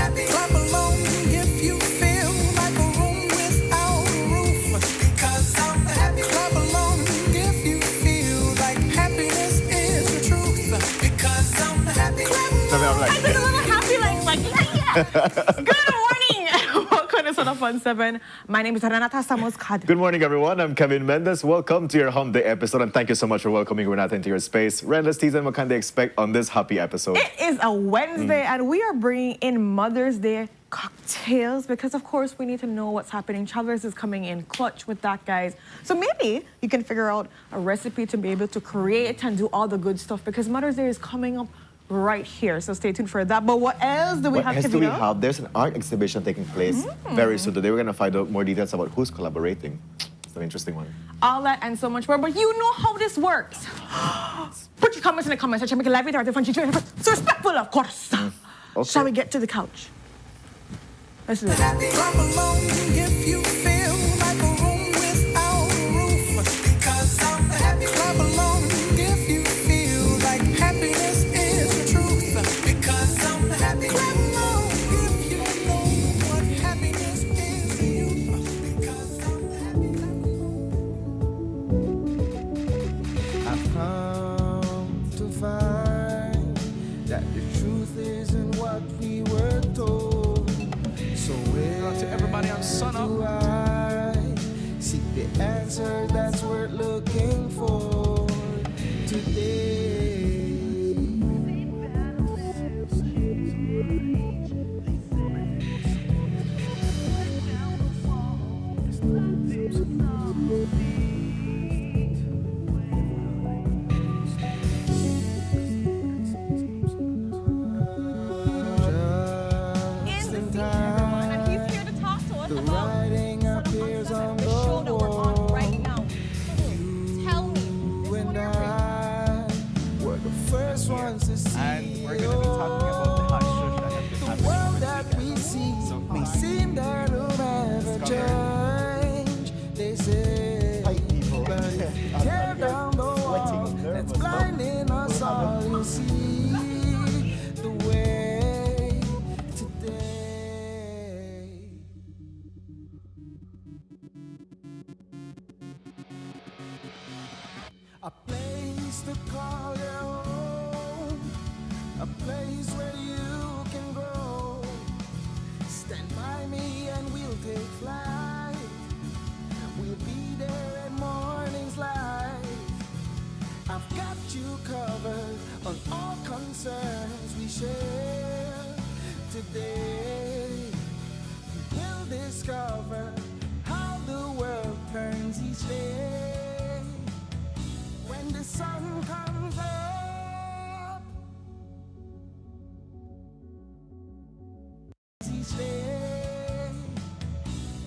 Clap along if you feel like a room without a roof. Because I'm happy. Clap along if you feel like happiness is the truth. Because I'm happy. I did a little happy yeah. Good morning. Welcome to Sunup on 7. My name is Renata Samuskad. Good morning, everyone. I'm Kevin Mendes. Welcome to your Home Day episode, and thank you so much for welcoming Renata into your space. Ren, let's tease them what can they expect on this happy episode. It is a Wednesday, and we are bringing in Mother's Day cocktails because, of course, we need to know what's happening. Chavez is coming in clutch with that, guys. So maybe you can figure out a recipe to be able to create and do all the good stuff because Mother's Day is coming up right here. So stay tuned for that. But what else do we have, Kevin? What else do we have? There's an art exhibition taking place very soon. Today we're going to find out more details about who's collaborating. It's an interesting one. All that and so much more. But you know how this works. Put your comments in the comment section. Make it live, interactive, fun, so respectful, of course. Okay. Shall we get to the couch? Let's do it. Clap along if you feel like a room without a roof. Because I'm happy. Clap along if you feel like happiness is the truth. Because I'm happy. Clap along if you know what happiness is to you. Because I'm happy. I've come to find that the truth isn't what we were told. So where to everybody on Sunup. do I seek the answer that's worth looking for today? Just in time, And he's here to talk to us the about writing appears on the the show that we're on wall. right now. Tell me. You and I were the first ones to see. And we're going to be talking about the hush hush that has been The happening world over that the we weekend. see So may seem that will never change. They say, but if you tear down the wall that's blinding us all, you'll see the way today. A place to call your home, a place where you can grow. Stand by me and we'll take flight. We'll be there at morning's light. I've got you covered on all concerns we share today. We'll discover how the world turns each day. When the sun comes up each day,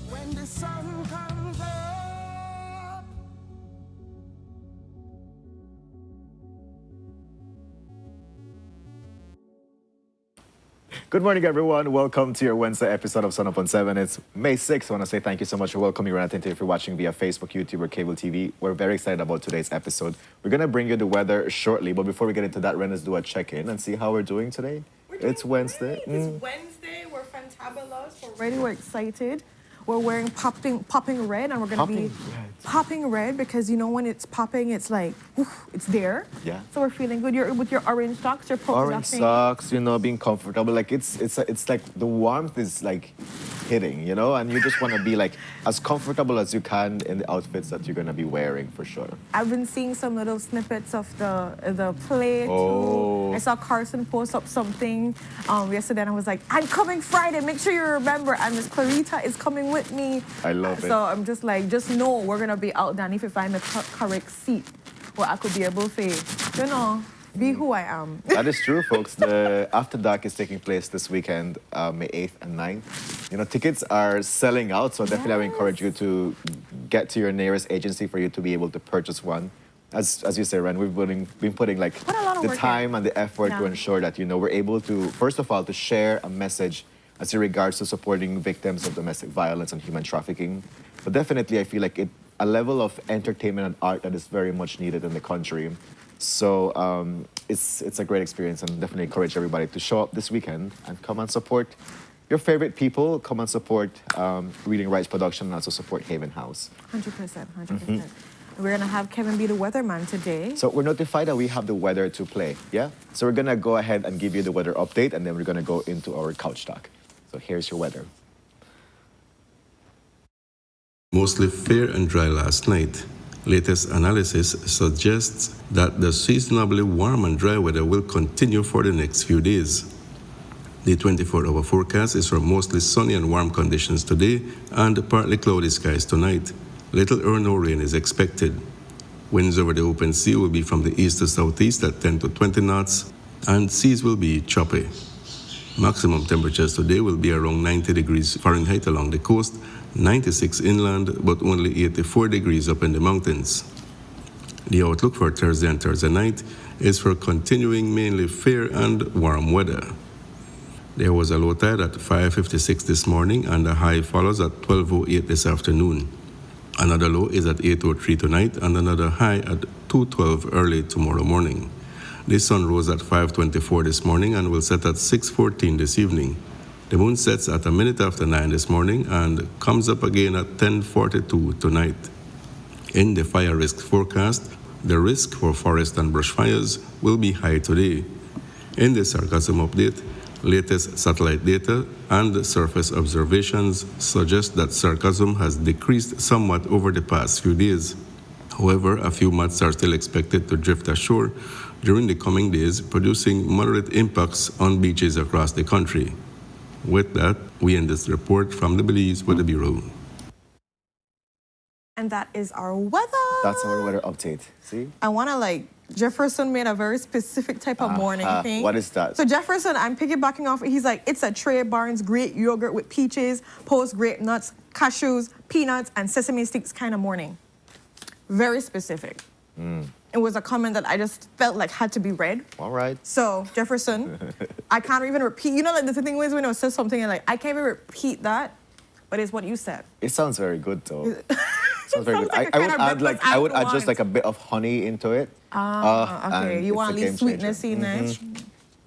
when the sun comes up. Good morning, everyone. Welcome to your Wednesday episode of Sunup on 7. It's May 6th. I want to say thank you so much for welcoming Renata into if you're watching via Facebook, YouTube, or cable TV. We're very excited about today's episode. We're going to bring you the weather shortly, but before we get into that, Ren, let's do a check-in and see how we're doing today. It's Wednesday. It's Wednesday. We're fantabulous. We're ready. We're excited. We're wearing popping red, and we're going to be popping red because you know when it's popping, it's like, oof, it's there. Yeah. So we're feeling good. You're with your orange socks. You're Orange socks, you know, being comfortable. Like it's like the warmth is like hitting, you know, and you just want to be like as comfortable as you can in the outfits that you're gonna be wearing for sure. I've been seeing some little snippets of the play too. I saw Carson post up something yesterday, and I was like, I'm coming Friday. Make sure you remember. And Miss Clarita is coming with me. I love it. So I'm just like, just know we're gonna be out there. And if you find the correct seat, where I could be able to, you know, be who I am. That is true, folks. The After Dark is taking place this weekend, May 8th and 9th. You know, tickets are selling out, so definitely I would encourage you to get to your nearest agency for you to be able to purchase one. As you say, Ren, we've been putting like the time and the effort to ensure that, you know, we're able to, first of all, to share a message as in regards to supporting victims of domestic violence and human trafficking. But definitely, I feel like a level of entertainment and art that is very much needed in the country. So it's a great experience, and definitely encourage everybody to show up this weekend and come and support your favorite people, come and support Reading Rights Production and also support Haven House. 100%, 100%. We're going to have Kevin be the weatherman today. So we're notified that we have the weather to play, yeah? So we're going to go ahead and give you the weather update, and then we're going to go into our couch talk. So here's your weather. Mostly fair and dry last night. Latest analysis suggests that the seasonably warm and dry weather will continue for the next few days. The 24-hour forecast is for mostly sunny and warm conditions today and partly cloudy skies tonight. Little or no rain is expected. Winds over the open sea will be from the east to southeast at 10 to 20 knots, and seas will be choppy. Maximum temperatures today will be around 90 degrees Fahrenheit along the coast, 96 inland, but only 84 degrees up in the mountains. The outlook for Thursday and Thursday night is for continuing mainly fair and warm weather. There was a low tide at 5:56 this morning, and a high follows at 12:08 this afternoon. Another low is at 8:03 tonight, and another high at 2:12 early tomorrow morning. The sun rose at 5:24 this morning and will set at 6:14 this evening. The moon sets at a minute after 9 this morning and comes up again at 10:42 tonight. In the fire risk forecast, the risk for forest and brush fires will be high today. In the sarcasm update, latest satellite data and surface observations suggest that sarcasm has decreased somewhat over the past few days. However, a few mats are still expected to drift ashore during the coming days, producing moderate impacts on beaches across the country. With that, we end this report from the Belize Weather Bureau. And that is our weather. That's our weather update. See? I want to Jefferson made a very specific type of morning thing. What is that? So Jefferson, I'm piggybacking off. He's like, it's a Trey Barnes Great yogurt with peaches, post grape nuts, cashews, peanuts, and sesame sticks kind of morning. Very specific. It was a comment that I just felt like had to be read. All right. So Jefferson, I can't even repeat. You know, the thing is when I say something and I can't even repeat that, but it's what you said. It sounds very good, though. Sounds very good. like I would add just want. a bit of honey into it. Okay. You want to leave sweetness in it?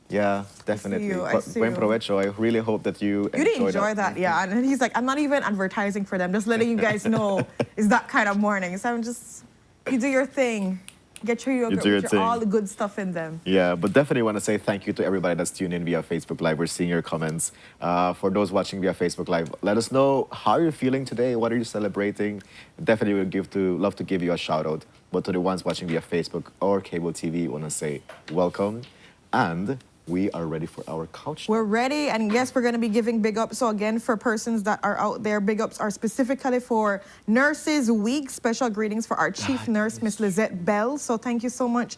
Yeah, definitely. you, I But see buen you. provecho. I really hope that you You did enjoy that, yeah. And he's like, I'm not even advertising for them, just letting you guys know it's that kind of morning. So I'm just, you do your thing. Get your yogurt do your with thing. all the good stuff in them. Yeah, but definitely want to say thank you to everybody that's tuned in via Facebook Live. We're seeing your comments. For those watching via Facebook Live, let us know how you're feeling today. What are you celebrating? Definitely would love to give you a shout out. But to the ones watching via Facebook or cable TV, want to say welcome. And we are ready for our couch. We're ready, and yes, we're going to be giving big ups. So again, for persons that are out there, big ups are specifically for Nurses Week. Special greetings for our chief nurse, Miss Lizette Bell. So thank you so much,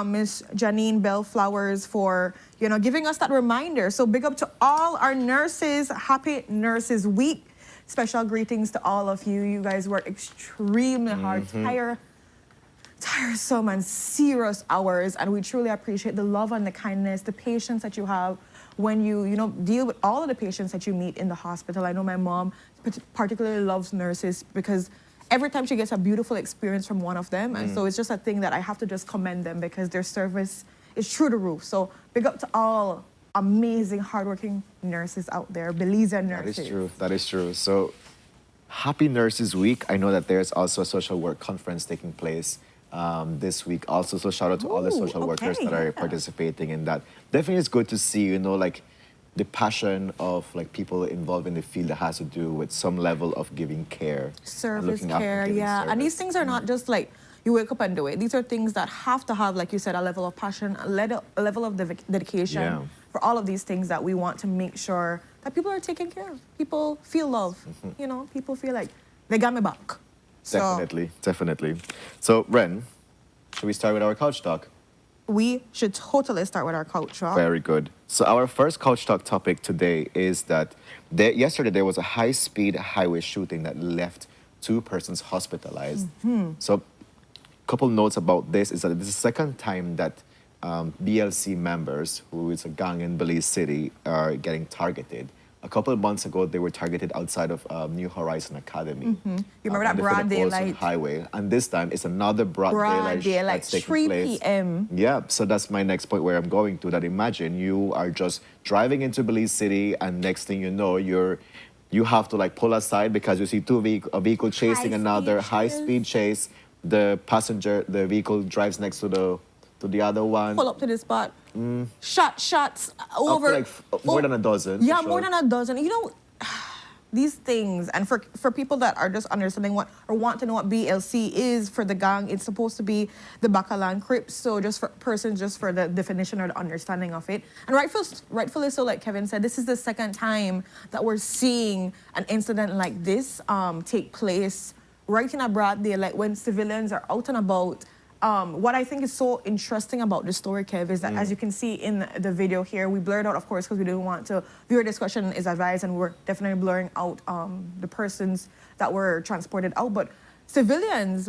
Miss Janine Bell Flowers, for giving us that reminder. So big up to all our nurses. Happy Nurses Week. Special greetings to all of you. You guys work extremely hard, tiresome and serious hours, and we truly appreciate the love and the kindness, the patience that you have when you deal with all of the patients that you meet in the hospital. I know my mom particularly loves nurses because every time she gets a beautiful experience from one of them, and so it's just a thing that I have to just commend them because their service is through the roof. So big up to all amazing, hardworking nurses out there, Belize nurses. That is true. That is true. So happy Nurses Week. I know that there's also a social work conference taking place this week also. So shout out to all the social workers that are participating in that. Definitely it's good to see, the passion of people involved in the field that has to do with some level of giving care. Service care, yeah. And these things are not just you wake up and do it. These are things that have to have, like you said, a level of passion, a level of dedication for all of these things that we want to make sure that people are taken care of. People feel love. People feel like they got me back. Definitely, definitely. So, Ren, should we start with our couch talk? We should totally start with our couch talk. Very good. So our first couch talk topic today is that yesterday there was a high-speed highway shooting that left 2 persons hospitalized. So a couple notes about this is that this is the second time that BLC members, who is a gang in Belize City, are getting targeted. a couple of months ago, they were targeted outside of New Horizon Academy. You remember that on the broad Philip Olson daylight? Highway. And this time, it's another broad Broad daylight daylight, that's taking 3 place. p.m. Yeah, so that's my next point where I'm going to. That imagine you are just driving into Belize City, and next thing you know, you have to like pull aside because you see a vehicle chasing another high-speed chase. The vehicle drives next to the other one. Pull up to the spot. Shots Up over. to like more than a dozen. Yeah, for more sure. than a dozen. You know, these things, and for people that are just understanding what or want to know what BLC is for the gang, it's supposed to be the Bakalan Crips. So just for persons, just for the definition or the understanding of it. And rightfully so, like Kevin said, this is the second time that we're seeing an incident like this take place right in a broad daylight when civilians are out and about. What I think is so interesting about the story, Kev, is that as you can see in the video here, we blurred out, of course, because we didn't want to, viewer discretion is advised, and we're definitely blurring out the persons that were transported out. But civilians,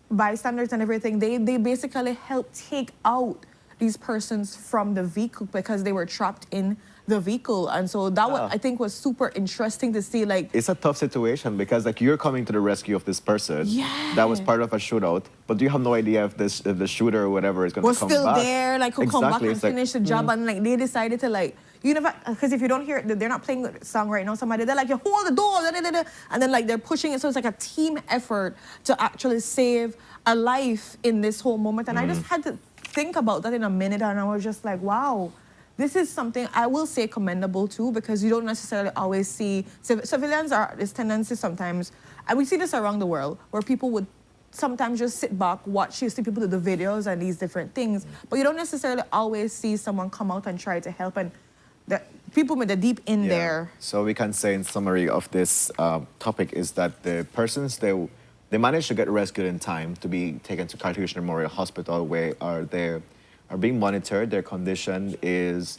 bystanders and everything, they basically helped take out these persons from the vehicle because they were trapped in the vehicle. And so that was, I think, was super interesting to see. Like, it's a tough situation because like you're coming to the rescue of this person that was part of a shootout, but you have no idea if the shooter or whatever is going to come back. Was still there, like could come back and It's like, finish the job, and like they decided to like, you know, because if you don't hear it, they're not playing the song right now. Somebody, they're like, you hold the door, da, da, da, da, and then like they're pushing it. So it's like a team effort to actually save a life in this whole moment. And I just had to think about that in a minute, and I was just like, wow. This is something I will say commendable too, because you don't necessarily always see civilians are this tendency sometimes, and we see this around the world, where people would sometimes just sit back, watch. You see people do the videos and these different things, but you don't necessarily always see someone come out and try to help. And the people with the deep in there. So we can say in summary of this topic is that the persons they managed to get rescued in time to be taken to Cartesian Memorial Hospital, where are being monitored. Their condition is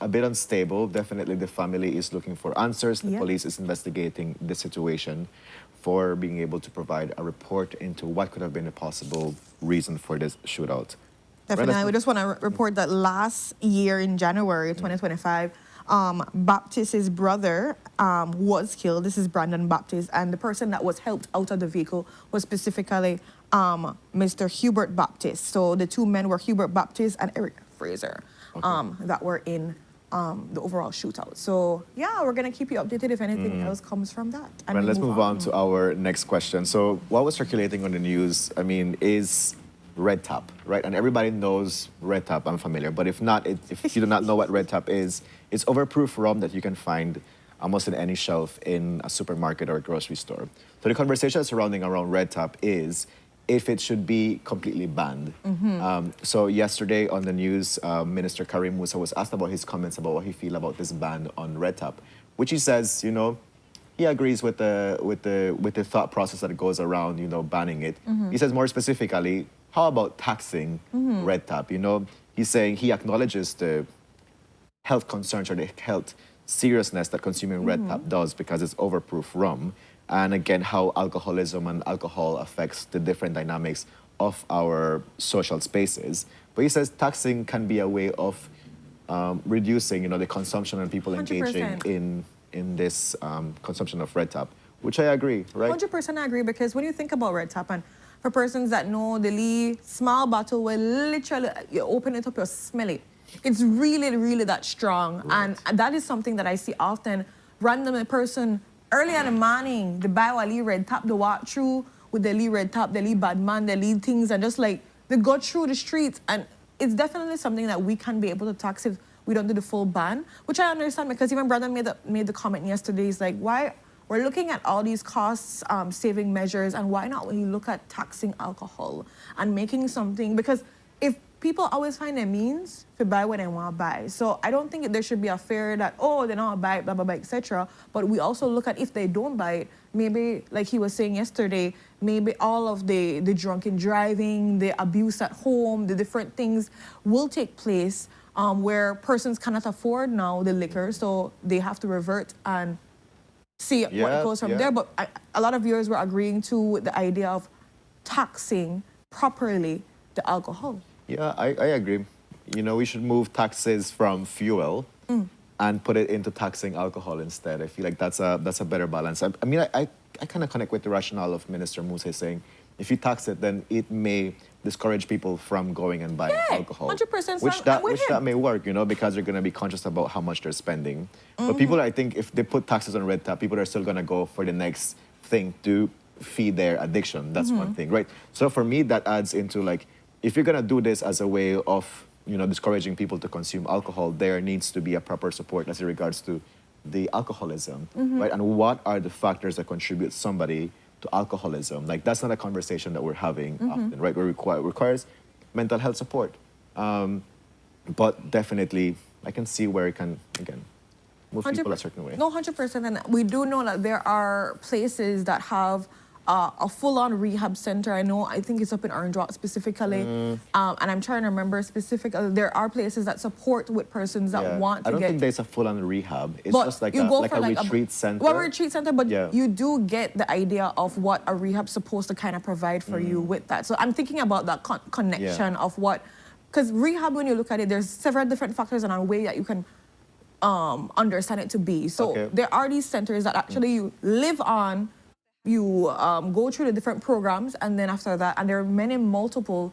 a bit unstable. Definitely the family is looking for answers. The police is investigating the situation for being able to provide a report into what could have been a possible reason for this shootout. Definitely. We just want to report that last year in January 2025, Baptist's brother was killed. This is Brandon Baptist, and the person that was helped out of the vehicle was specifically Mr. Hubert Baptist. So the two men were Hubert Baptist and Eric Fraser that were in the overall shootout. So yeah, we're gonna keep you updated if anything else comes from that. And Let's move on to our next question. So what was circulating on the news, I mean, is red tap, right? And everybody knows red tap, I'm familiar. But if not, if you do not know what red tap is, it's overproof rum that you can find almost in any shelf in a supermarket or a grocery store. So the conversation surrounding around red tap is if it should be completely banned. So yesterday on the news, Minister Karim Musa was asked about his comments about what he feels about this ban on red tap, which he says, you know, he agrees with the thought process that goes around, you know, banning it. He says more specifically, how about taxing red tap? You know, he's saying he acknowledges the health concerns or the health seriousness that consuming red tap does because it's overproof rum. And again, how alcoholism and alcohol affects the different dynamics of our social spaces. But he says taxing can be a way of reducing, you know, the consumption and people 100%. engaging in this consumption of red tap, which I agree, right? 100% I agree, because when you think about red tap, and for persons that know, the small bottle where literally you open it up, you smell it. It's really, really that strong. Right. And that is something that I see often. Randomly person, early in the morning, the buy a red tap, they walk through with the red tap, the bad man, the things, and just like, they go through the streets. And it's definitely something that we can be able to tax if we don't do the full ban, which I understand, because even Brandon made the comment yesterday. He's like, why we're looking at all these costs saving measures, and why not when you look at taxing alcohol and making something, because if people always find a means to buy what they want to buy. So I don't think there should be a fear that, oh, they don't buy it, blah, blah, blah, etc. But we also look at if they don't buy it, maybe, like he was saying yesterday, maybe all of the drunken driving, the abuse at home, the different things will take place where persons cannot afford now the liquor, so they have to revert and see what it goes from there. But a lot of viewers were agreeing to the idea of taxing properly the alcohol. Yeah, I agree. You know, we should move taxes from fuel and put it into taxing alcohol instead. I feel like that's a better balance. I mean, I kind of connect with the rationale of Minister Muse saying, if you tax it, then it may discourage people from going and buying alcohol. 100%. Which that may work, you know, because they're going to be conscious about how much they're spending. But people, I think, if they put taxes on red tap, people are still going to go for the next thing to feed their addiction. That's one thing, right? So for me, that adds into like, if you're going to do this as a way of, you know, discouraging people to consume alcohol, there needs to be a proper support as in regards to the alcoholism, right? And what are the factors that contribute somebody to alcoholism? Like, that's not a conversation that we're having often, right? Requires mental health support. But definitely, I can see where it can, again, move people a certain way. No, 100%. And we do know that there are places that have a full-on rehab center. I think it's up in Orange Walk specifically. And I'm trying to remember specifically, there are places that support with persons that want to I don't get... think there's a full-on rehab. It's But just like you a, go like for a like retreat center. Well, retreat center, but Yeah. you do get the idea of what a rehab's supposed to kind of provide for you with that. So I'm thinking about that connection of what... Because rehab, when you look at it, there's several different factors and a way that you can understand it to be. So there are these centers that actually you live on, you go through the different programs, and then after that, and there are many multiple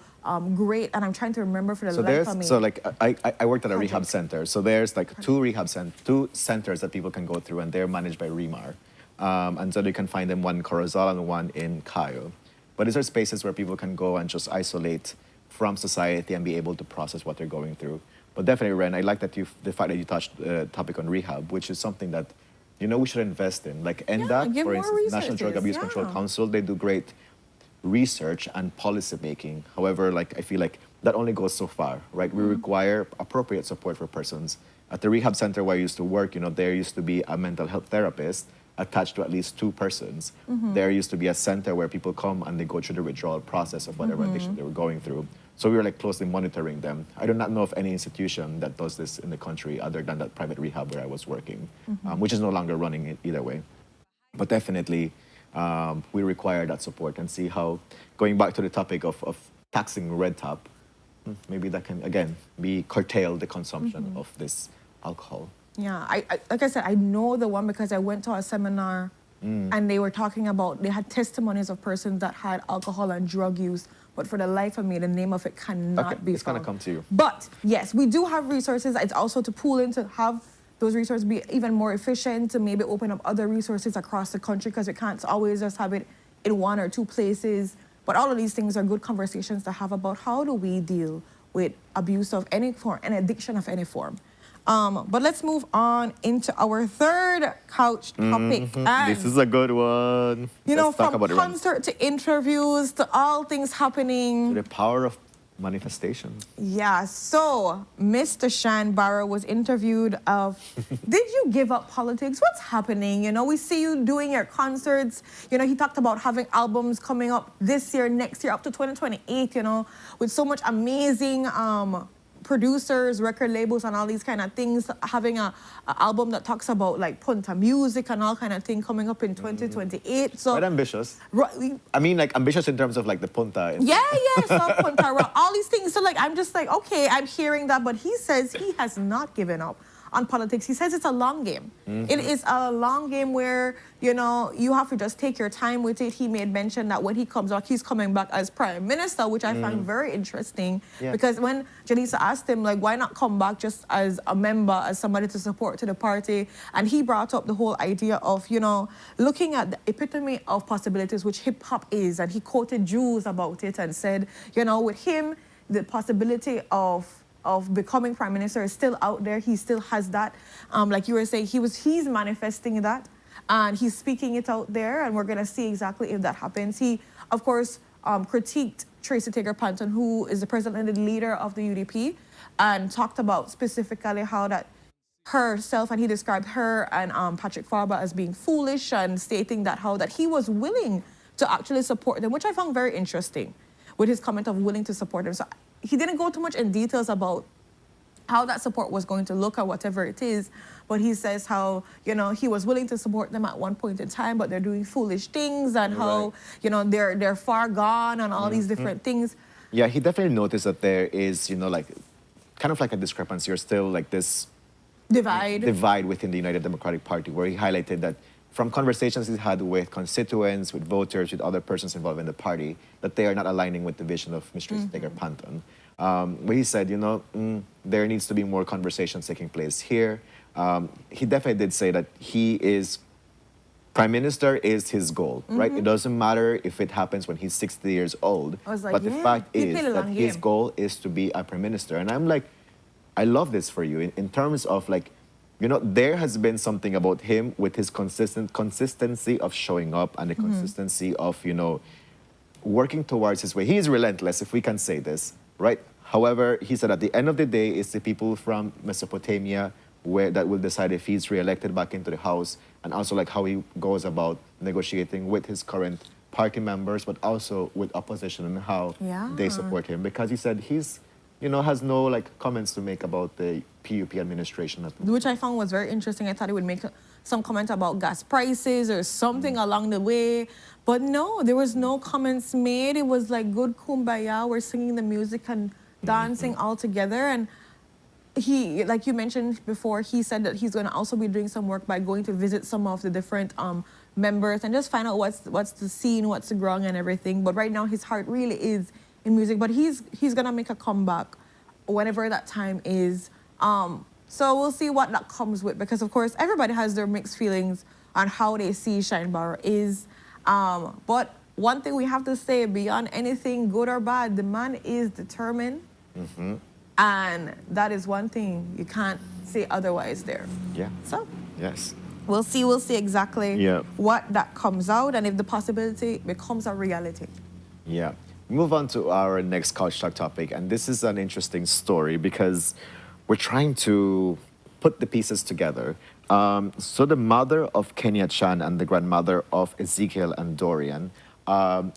great, and I'm trying to remember for the life of me. So like I worked at a rehab center. So there's like two centers that people can go through, and they're managed by REMAR. And so you can find them, one in Corozal and one in Cayo. But these are spaces where people can go and just isolate from society and be able to process what they're going through. But definitely, Ren, I like that the fact that you touched the topic on rehab, which is something that, you know, we should invest in. Like NDAC, for instance, National Drug Abuse Control Council, they do great research and policy making. However, like I feel like that only goes so far, right? We require appropriate support for persons. At the rehab center where I used to work, you know, there used to be a mental health therapist attached to at least 2 persons. There used to be a center where people come and they go through the withdrawal process of whatever addiction they were going through. So we were like closely monitoring them. I do not know of any institution that does this in the country other than that private rehab where I was working, which is no longer running it either way. But definitely, we require that support and see how, going back to the topic of taxing red tap, maybe that can, again, be curtail the consumption of this alcohol. Yeah, I like I said, I know the one because I went to a seminar and they were talking about, they had testimonies of persons that had alcohol and drug use, but for the life of me, the name of it cannot be it's found. going to come to you. But yes, we do have resources. It's also to pool in to have those resources be even more efficient, to maybe open up other resources across the country, because we can't always just have it in 1 or 2 places. But all of these things are good conversations to have about how do we deal with abuse of any form and addiction of any form. But let's move on into our third couch topic. And, This is a good one. you know, Let's talk from about it, Ren. concert to interviews to all things happening. The power of manifestation. Yeah, so Mr. Shan Barrow was interviewed of, did you give up politics? What's happening? You know, we see you doing your concerts. You know, he talked about having albums coming up this year, next year, up to 2028, you know, with so much amazing producers, record labels, and all these kind of things, having a album that talks about like Punta music and all kind of thing coming up in 2028. So Quite ambitious. right, I mean, like, ambitious in terms of, like, the punta. so Punta Rock, all these things. So like, I'm just like, okay, I'm hearing that, but he says he has not given up on politics. He says it's a long game. It is a long game where, you know, you have to just take your time with it. He made mention that when he comes back, he's coming back as prime minister, which I find very interesting. Yeah. Because when Janisa asked him, like, why not come back just as a member, as somebody to support to the party? And he brought up the whole idea of, you know, looking at the epitome of possibilities, which hip hop is. And he quoted Jules about it and said, you know, with him, the possibility of becoming prime minister is still out there. He still has that. Like you were saying, he's manifesting that, and he's speaking it out there, and we're gonna see exactly if that happens. He, of course, critiqued Tracy Tager Panton, who is the president and the leader of the UDP, and talked about specifically how that herself, and he described her and Patrick Farber as being foolish, and stating that how that he was willing to actually support them, which I found very interesting, with his comment of willing to support them. So he didn't go too much in details about how that support was going to look or whatever it is, but he says how, you know, he was willing to support them at one point in time, but they're doing foolish things, and how, you know, they're far gone and all these different things. Yeah, he definitely noticed that there is, you know, like, kind of like a discrepancy or still like this divide. within the United Democratic Party, where he highlighted that from conversations he's had with constituents, with voters, with other persons involved in the party, that they are not aligning with the vision of Mr. Steger Panton. Where he said, there needs to be more conversations taking place here. He definitely did say that Prime Minister is his goal, right? It doesn't matter if it happens when he's 60 years old, I was like, but the yeah, fact he is played a that long his game. goal is to be a Prime Minister. And I'm like, I love this for you in terms of like, there has been something about him with his consistency of showing up and the consistency of, working towards his way. He is relentless, if we can say this, right? However, he said at the end of the day, it's the people from Mesopotamia that will decide if he's re-elected back into the House, and also like how he goes about negotiating with his current party members, but also with opposition and how they support him. Because he said he's, has no like comments to make about the PUP administration. Which I found was very interesting. I thought he would make some comment about gas prices or something along the way. But no, there was no comments made. It was like good kumbaya. We're singing the music and dancing all together. And he, like you mentioned before, he said that he's going to also be doing some work by going to visit some of the different members and just find out what's the scene, what's the grung and everything. But right now his heart really is in music. But he's going to make a comeback whenever that time is. So we'll see what that comes with, because of course everybody has their mixed feelings on how they see Shine Barrow is. But one thing we have to say, beyond anything good or bad, the man is determined. And that is one thing you can't say otherwise there. Yeah. So Yes. we'll see exactly what that comes out and if the possibility becomes a reality. Yeah. Move on to our next Couch Talk topic. And this is an interesting story because we're trying to put the pieces together. So the mother of Kenya Chan and the grandmother of Ezekiel and Dorian,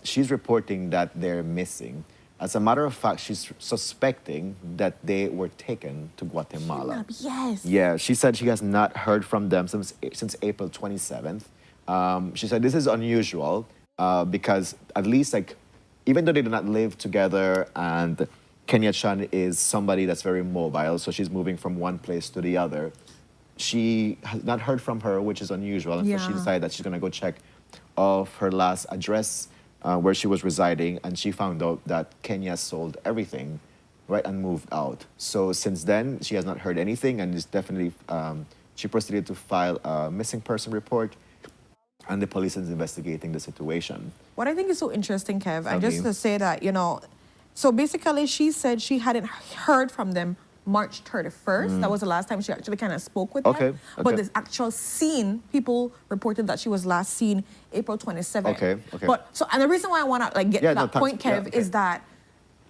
she's reporting that they're missing. As a matter of fact, she's suspecting that they were taken to Guatemala. Yes. Yeah, she said she has not heard from them since April 27th. She said this is unusual because at least like, even though they do not live together and Kenya Chan is somebody that's very mobile, so she's moving from one place to the other, she has not heard from her, which is unusual. And so she decided that she's going to go check of her last address where she was residing, and she found out that Kenya sold everything, right, and moved out. So since then, she has not heard anything, and it's definitely, she proceeded to file a missing person report, and the police is investigating the situation. What I think is so interesting, Kev, and just to say that, so basically she said she hadn't heard from them March 31st. That was the last time she actually kind of spoke with them. But this actual scene, people reported that she was last seen April 27th. But so, and the reason why I want to like get to that point, Kev, is that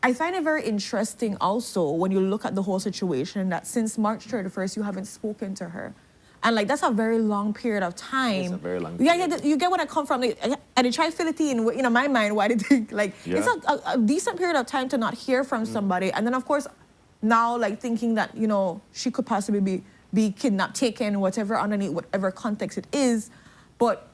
I find it very interesting also when you look at the whole situation that since March 31st, you haven't spoken to her. And like, that's a very long period of time. It's a very long period. Yeah, you get where I come from. Like, and I try to fill it in, my mind, why did they, like, it's a decent period of time to not hear from somebody. And then of course, now like thinking that, she could possibly be kidnapped, taken, whatever, underneath whatever context it is. But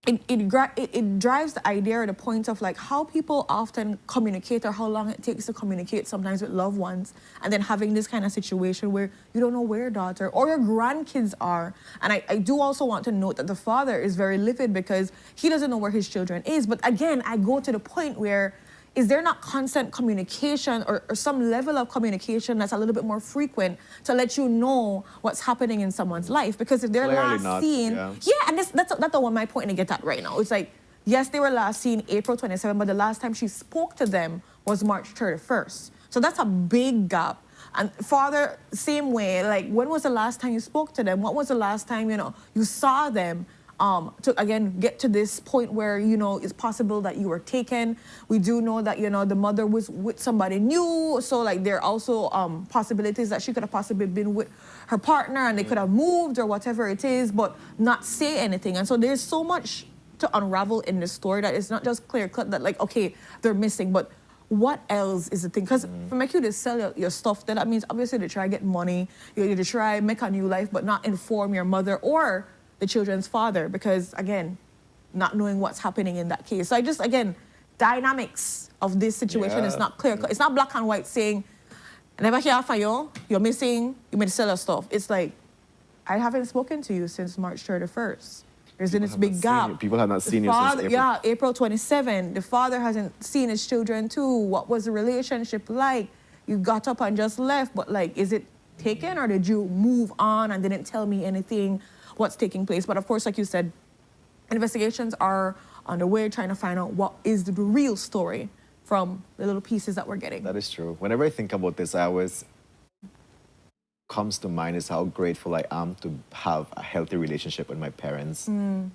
it drives the idea or the point of like how people often communicate or how long it takes to communicate sometimes with loved ones, and then having this kind of situation where you don't know where your daughter or your grandkids are. And I do also want to note that the father is very livid because he doesn't know where his children is. But again, I go to the point where is there not constant communication or some level of communication that's a little bit more frequent to let you know what's happening in someone's life? Because if they're last seen, and that's the one my point to get at right now. It's like, yes, they were last seen April 27th, but the last time she spoke to them was March 31st. So that's a big gap. And father, same way, like when was the last time you spoke to them? What was the last time, you saw them? To again get to this point where it's possible that you were taken. We do know that the mother was with somebody new, so like there are also possibilities that she could have possibly been with her partner and they could have moved or whatever it is, but not say anything. And so there's so much to unravel in this story that it's not just clear cut that like, okay, they're missing, but what else is the thing? Because for make you to sell your stuff, then that means obviously they try to get money, you to try make a new life, but not inform your mother or the children's father, because again, not knowing what's happening in that case. So I just, again, dynamics of this situation is not clear. It's not black and white saying, I never hear from you, you're missing, you may sell your stuff. It's like, I haven't spoken to you since March 31st. There's been this have big not seen gap. you. People have not The seen you since father- April. Yeah, April 27. The father hasn't seen his children too. What was the relationship like? You got up and just left, but like, is it taken or did you move on and didn't tell me anything, what's taking place? But of course, like you said, investigations are underway trying to find out what is the real story from the little pieces that we're getting. That is true. Whenever I think about this, I always comes to mind is how grateful I am to have a healthy relationship with my parents and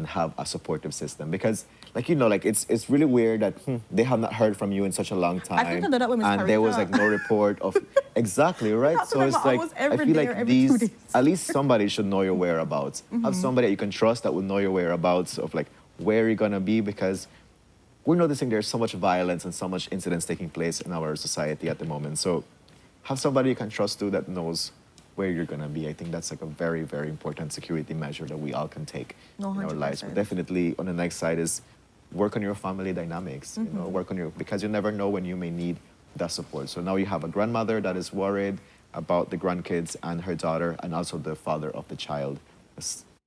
have a supportive system. Because, like, you know, like it's really weird that they have not heard from you in such a long time. think I did that with Miss and there was Carita. like no report of exactly right. talk to So them it's like almost I every feel day or like every 2 these days. at least somebody should know your whereabouts. Have somebody that you can trust that will know your whereabouts of like where you're gonna be, because we're noticing there's so much violence and so much incidents taking place in our society at the moment. So have somebody you can trust too that knows where you're gonna be. I think that's like a very, very important security measure that we all can take No, in our lives. But 100%. definitely on the next side is work on your family dynamics. You know, work on your, because you never know when you may need that support. So now you have a grandmother that is worried about the grandkids and her daughter, and also the father of the child,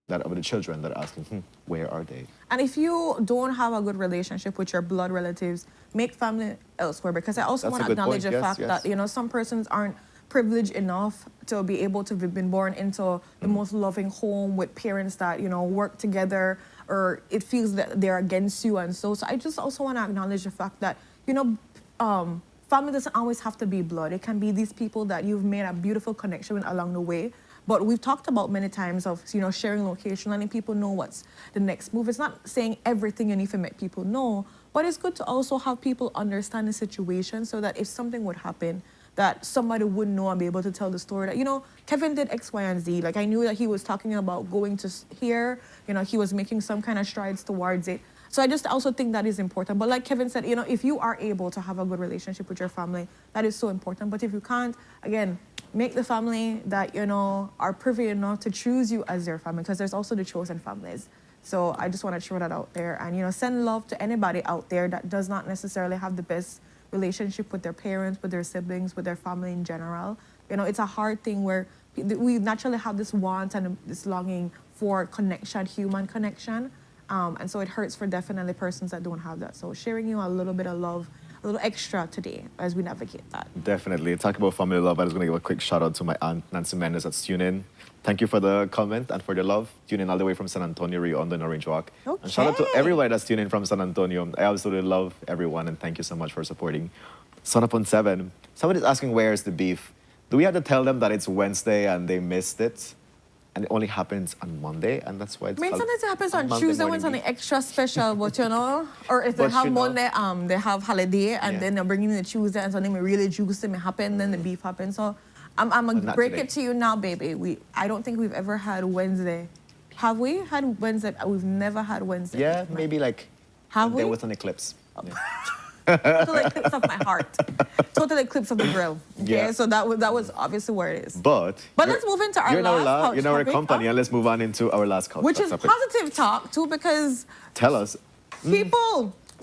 that of the children that are asking, where are they? And if you don't have a good relationship with your blood relatives, make family elsewhere. Because I also That's want a to good acknowledge point. the Yes, fact yes. that, you know, some persons aren't privileged enough to be able to have been born into the most loving home with parents that, you know, work together, or it feels that they're against you. And so I just also want to acknowledge the fact that, you know, family doesn't always have to be blood. It can be these people that you've made a beautiful connection with along the way. But we've talked about many times of, you know, sharing location, letting people know what's the next move. It's not saying everything you need to make people know, but it's good to also have people understand the situation so that if something would happen, that somebody would know and be able to tell the story that, you know, Kevin did X, Y, and Z. Like, I knew that he was talking about going to here, you know, he was making some kind of strides towards it. So I just also think that is important. But like Kevin said, you know, if you are able to have a good relationship with your family, that is so important. But if you can't, again, make the family that, you know, are privy enough to choose you as their family, because there's also the chosen families. So I just want to throw that out there. And, you know, send love to anybody out there that does not necessarily have the best relationship with their parents, with their siblings, with their family in general. You know, it's a hard thing where we naturally have this want and this longing for connection, human connection. And so it hurts for definitely persons that don't have that. So sharing you a little bit of love, a little extra today as we navigate that. Definitely. Talking about family love, I was going to give a quick shout out to my aunt, Nancy Mendes at TuneIn. Thank you for the comment and for the love. Tune in all the way from San Antonio, Rio Hondo, and Orange Walk. And shout out to Okay. everybody that's tuning in from San Antonio. I absolutely love everyone, and thank you so much for supporting Sunup on 7. Somebody's asking, where's the beef? Do we have to tell them that it's Wednesday and they missed it? And it only happens on Monday, and that's why it's I mean, called sometimes it happens on Monday Tuesday when morning it's on beef. the extra special, but you know, or if they But have you know. Monday, they have holiday, and Yeah. then they're bringing in the Tuesday, and something really juicy may happen, then the beef happens. So I'm gonna But not break today. it to you now, baby. I don't think we've ever had Wednesday. Have we had Wednesday? We've never had Wednesday. Yeah, maybe like Have there we? was an eclipse. Yeah. Total eclipse of my heart. Total eclipse of the grill. Okay, Yeah. so that was obviously where it is. But But let's move into our you're in last couch you're in our topic, company, huh? and let's move on into our last couch Which is topic. positive talk too, because Tell us.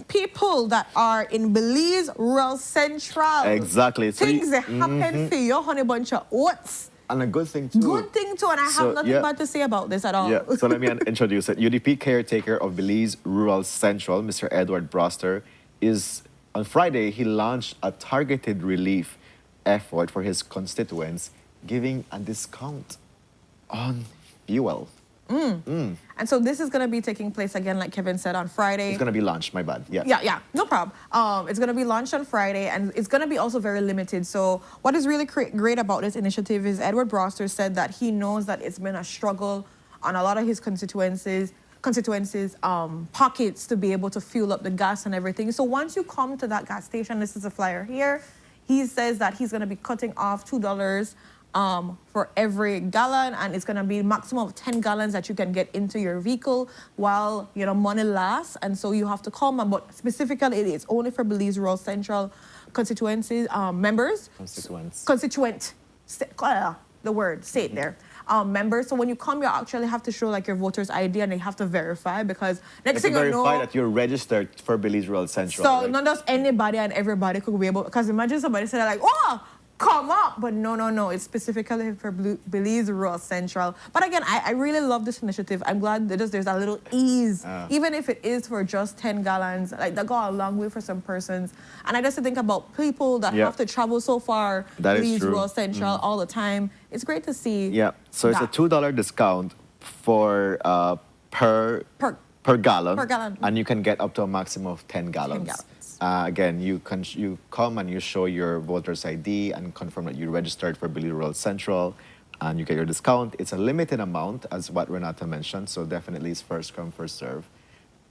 people that are in Belize Rural Central. Exactly. So Things that happen for your honey bunch of oats. and a good thing too. Good thing too, and I So, have nothing yeah. bad to say about this at all. Yeah, so let me introduce it. UDP caretaker of Belize Rural Central, Mr. Edward Broster, is on Friday, he launched a targeted relief effort for his constituents, giving a discount on fuel. And so this is going to be taking place again, like Kevin said, on Friday. It's going to be launched, my bad. Yeah. Yeah, no problem. It's going to be launched on Friday, and it's going to be also very limited. So what is really great about this initiative is Edward Broster said that he knows that it's been a struggle on a lot of his constituencies pockets to be able to fuel up the gas and everything. So once you come to that gas station, this is a flyer here, he says that he's going to be cutting off $2 for every gallon, and it's going to be maximum of 10 gallons that you can get into your vehicle while, you know, money lasts. And so you have to come, but specifically it is only for Belize Rural Central constituencies, members. Constituents. The word, say it there. Members. So when you come, you actually have to show like your voter's ID, and they have to verify, because next thing you verify know, that you're registered for Belize Rural Central. so right? not just anybody and everybody could be able, because imagine somebody said like, oh, come up. But no. It's specifically for Belize Rural Central. But again, I really love this initiative. I'm glad that there's a little ease, even if it is for just 10 gallons. Like, that go a long way for some persons. And I just think about people that have to travel so far, Belize Rural Central all the time. It's great to see. Yeah. So it's a $2 discount for per gallon. Per gallon. And you can get up to a maximum of 10 gallons. 10 gallons. Again, you come and you show your voter's ID and confirm that you registered for Belize Rural Central, and you get your discount. It's a limited amount, as what Renata mentioned, so definitely it's first come, first serve.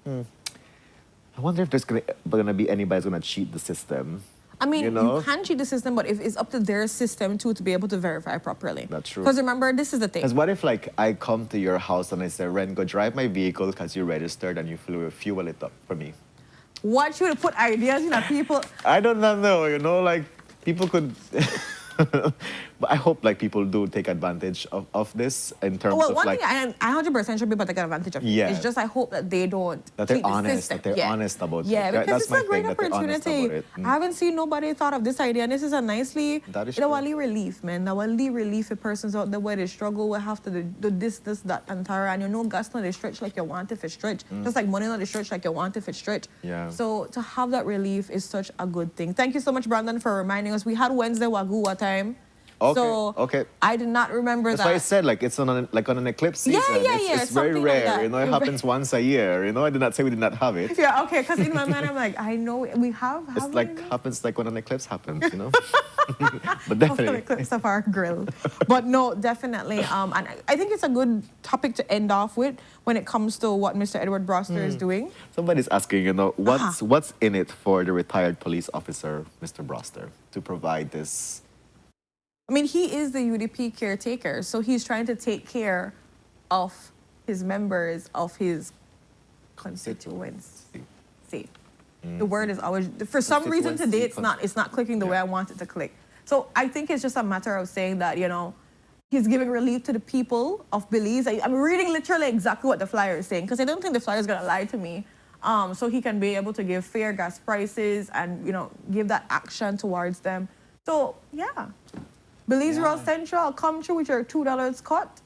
I wonder if there's gonna be anybody who's gonna cheat the system. I mean, you know? you can cheat the system, but if it's up to their system too to be able to verify properly. That's true. Because remember, this is the thing. Because what if, like, I come to your house and I say, Ren, go drive my vehicle because you registered and you fuel it up for me. Want you to put ideas in people. I don't know, you know, like, people could... But I hope, like, people do take advantage of this in terms of, One like... thing I 100% should be able to take advantage of. Yeah. It's just I hope that they don't. That they're cheat the honest, system. that they're honest about it. Yeah, because That's it's my a great thing, that they're honest opportunity. about it. I haven't seen nobody thought of this idea, and this is a nicely... That is you know, true. wali relief, man. The wali relief for persons out there where they struggle will have to do this, that, and tara. And you know, gas not they stretch like you want if it stretch. Just like money not they stretch like you want if it stretch. Yeah. So to have that relief is such a good thing. Thank you so much, Brandon, for reminding us. We had Wednesday Wagua time. Okay, So okay. I did not remember That's that. why I said, like, it's on an eclipse season. Yeah, It's very something like rare, that. you know, it happens once a year, you know. I did not say we did not have it. Yeah, okay, because in my mind, I'm like, I know we have. It's we? like, happens like when an eclipse happens, you know. But Of the definitely. eclipse of our grill. But no, definitely. And I think it's a good topic to end off with when it comes to what Mr. Edward Broster is doing. Somebody's asking, you know, what's in it for the retired police officer, Mr. Broster, to provide this? I mean, he is the UDP caretaker, so he's trying to take care of his members, of his constituents. See, the word is always, for some reason today, it's not clicking the way I want it to click. So I think it's just a matter of saying that, you know, he's giving relief to the people of Belize. I'm reading literally exactly what the flyer is saying, because I don't think the flyer is going to lie to me. So he can be able to give fair gas prices and, you know, give that action towards them. So, yeah. Belize Rural Central, come through with your $2 cut.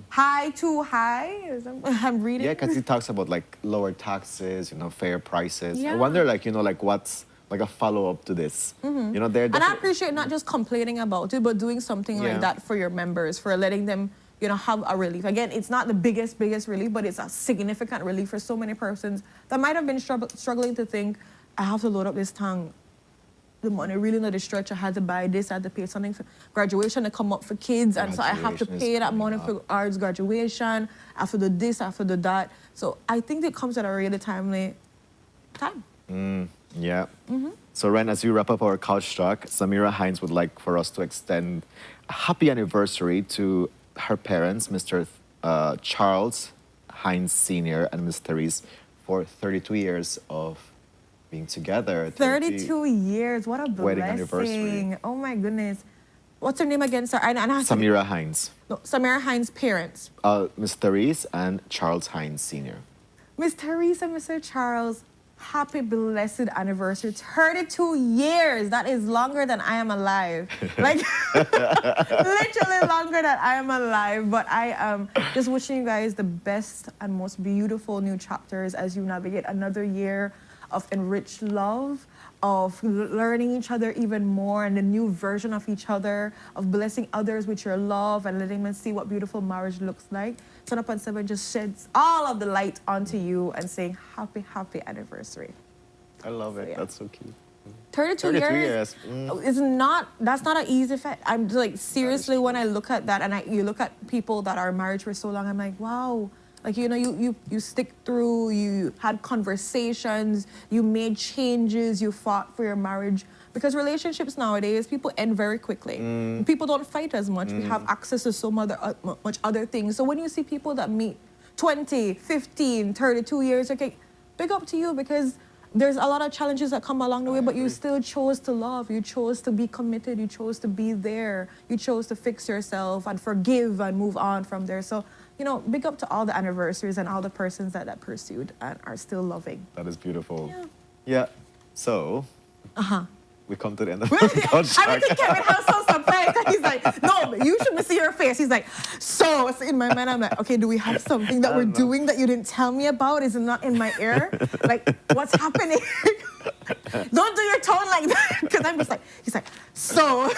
High to high. I'm reading. Yeah, because he talks about, like, lower taxes, you know, fair prices. Yeah. I wonder, like, you know, like, what's like a follow-up to this? You know, they're And I appreciate not just complaining about it, but doing something like that for your members, for letting them, you know, have a relief. Again, it's not the biggest relief, but it's a significant relief for so many persons that might have been struggling to think, I have to load up this tank. The money really not a stretch. I had to buy this, I had to pay something for graduation to come up for kids, and so I have to pay that money for arts graduation, I have to do this, I have to do that. So I think it comes at a really timely time. Yeah. So, Ren, as we wrap up our couch talk, Samira Hines would like for us to extend a happy anniversary to her parents, Mr. Charles Hines Sr. and Miss Therese, for 32 years of being together. 32 years, what a blessing. Wedding anniversary. Oh my goodness. What's her name again, sir? Samira Hines. No, Samira Hines' parents. Miss Therese and Charles Hines Sr. Miss Therese and Mr. Charles, happy blessed anniversary. 32 years. That is longer than I am alive. Like, literally longer than I am alive. But I am just wishing you guys the best and most beautiful new chapters as you navigate another year of enriched love, of learning each other even more and a new version of each other, of blessing others with your love and letting them see what beautiful marriage looks like. Sunup and 7 just sheds all of the light onto you and saying happy, happy anniversary. I love it. So, yeah. That's so cute. 32 years. That's not an easy fact. I'm like, seriously, when I look at that and you look at people that are married for so long, I'm like, wow. Like, you know, you stick through, you had conversations, you made changes, you fought for your marriage. Because relationships nowadays, people end very quickly. People don't fight as much. We have access to so much other things. So when you see people that meet 20, 15, 32 years, okay, big up to you, because there's a lot of challenges that come along the way, but you still chose to love. You chose to be committed. You chose to be there. You chose to fix yourself and forgive and move on from there. So, you know, big up to all the anniversaries and all the persons that pursued and are still loving. That is beautiful. Yeah. So, we come to the end of I the think contract. Kevin has so surprised. He's like, no, but you should see your face. He's like, so in my mind, I'm like, okay, do we have something that we're doing that you didn't tell me about? Is it not in my ear? Like, what's happening? Don't do your tone like that. Because I'm just like, he's like, so.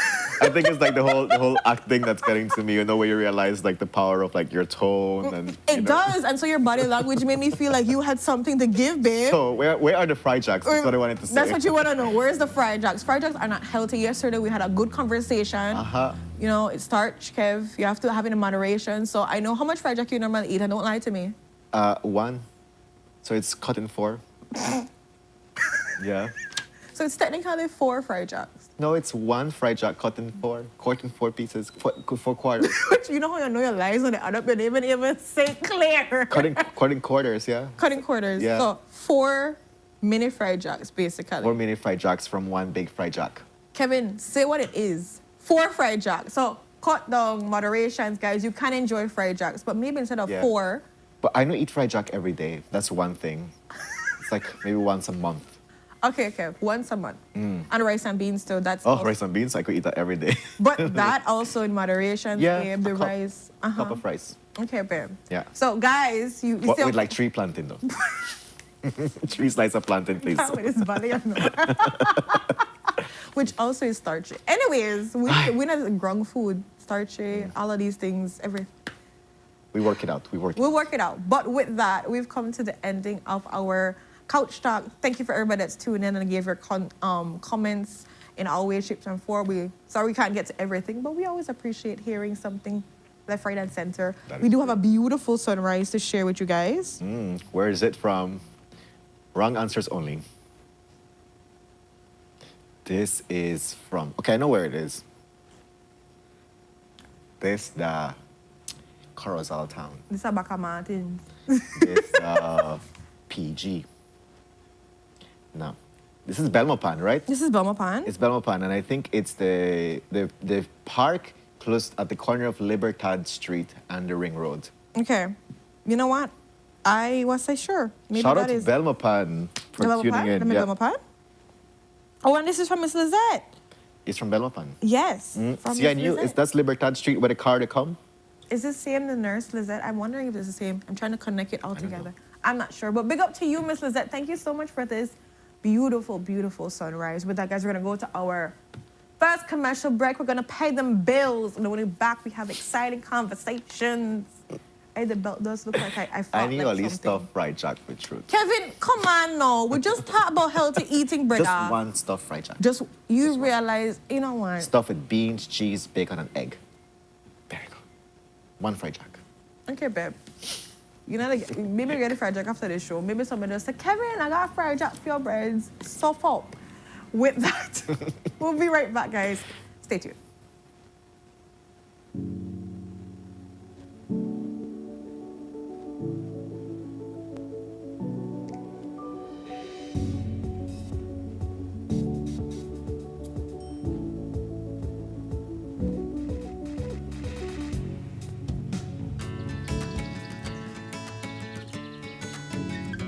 I think it's like the whole acting that's getting to me, you know, where you realize like the power of like your tone and It does. And so your body language made me feel like you had something to give, babe. So where are the fried jacks? That's what I wanted to say. That's what you want to know. Where's the fried jacks? Fried jacks are not healthy. Yesterday we had a good conversation. You know, it's starch, Kev. You have to have it in moderation. So I know how much fried jack you normally eat, and don't lie to me. 1. So it's cut in 4. Yeah. So it's technically 4 fried jacks. No, it's 1 fried jack cut in 4 pieces, 4 quarters. You know how you know your lies when they add up, you didn't even say clear. Cutting quarters, yeah. Cutting quarters. Yeah. So 4 mini fried jacks, basically. 4 mini fried jacks from 1 big fried jack. Kevin, say what it is. 4 fried jacks. So cut down moderations, guys. You can enjoy fried jacks, but maybe instead of 4. But I don't eat fried jack every day. That's one thing. It's like maybe once a month. Okay, once a month. And rice and beans too. That's Oh, also, rice and beans, I could eat that every day. But that also in moderation, babe, the rice. Cup of rice. Okay, babe. Yeah. So guys, you What, still with like 3 plantain though. 3 slices of plantain, please. with his belly, I know. Which also is starchy. Anyways, we not grung food, starchy, all of these things, We work it out. We'll work it out. But with that, we've come to the ending of our couch talk. Thank you for everybody that's tuned in and gave your comments in all ways, shapes, and forms. Sorry we can't get to everything, but we always appreciate hearing something left, right, and center. We do have a beautiful sunrise to share with you guys. Where is it from? Wrong answers only. This is from, okay, I know where it is. This the Corozal town. This is Abaca Martins. This PG. No. This is Belmopan, right? This is Belmopan. It's Belmopan, and I think it's the park close at the corner of Libertad Street and the Ring Road. Okay. You know what? I was sure. Maybe Shout that out to is Belmopan for tuning in. Let me Belmopan. Oh, and this is from Miss Lizette. It's from Belmopan. Yes. From See, I Miss knew Lizette. that's Libertad Street where the car they come. Is this same the nurse Lizette? I'm wondering if it's the same. I'm trying to connect it all together. I'm not sure. But big up to you, Miss Lizette. Thank you so much for this beautiful, beautiful sunrise. With that, guys, we're going to go to our first commercial break. We're going to pay them bills. And then when we're back, we have exciting conversations. Hey, the belt does look like I felt I need like at least something. stuffed fried jack with truth. Kevin, come on now. We just talked about healthy eating, brother. Just 1 stuffed fried jack. Just, you realize, you know what? Stuffed with beans, cheese, bacon, and egg. There you go. 1 fried jack. Okay, babe. You know, like, maybe we get a fried jack after this show. Maybe somebody just say, Kevin, I got a fried jack for your breads. Stuff up. With that, we'll be right back, guys. Stay tuned.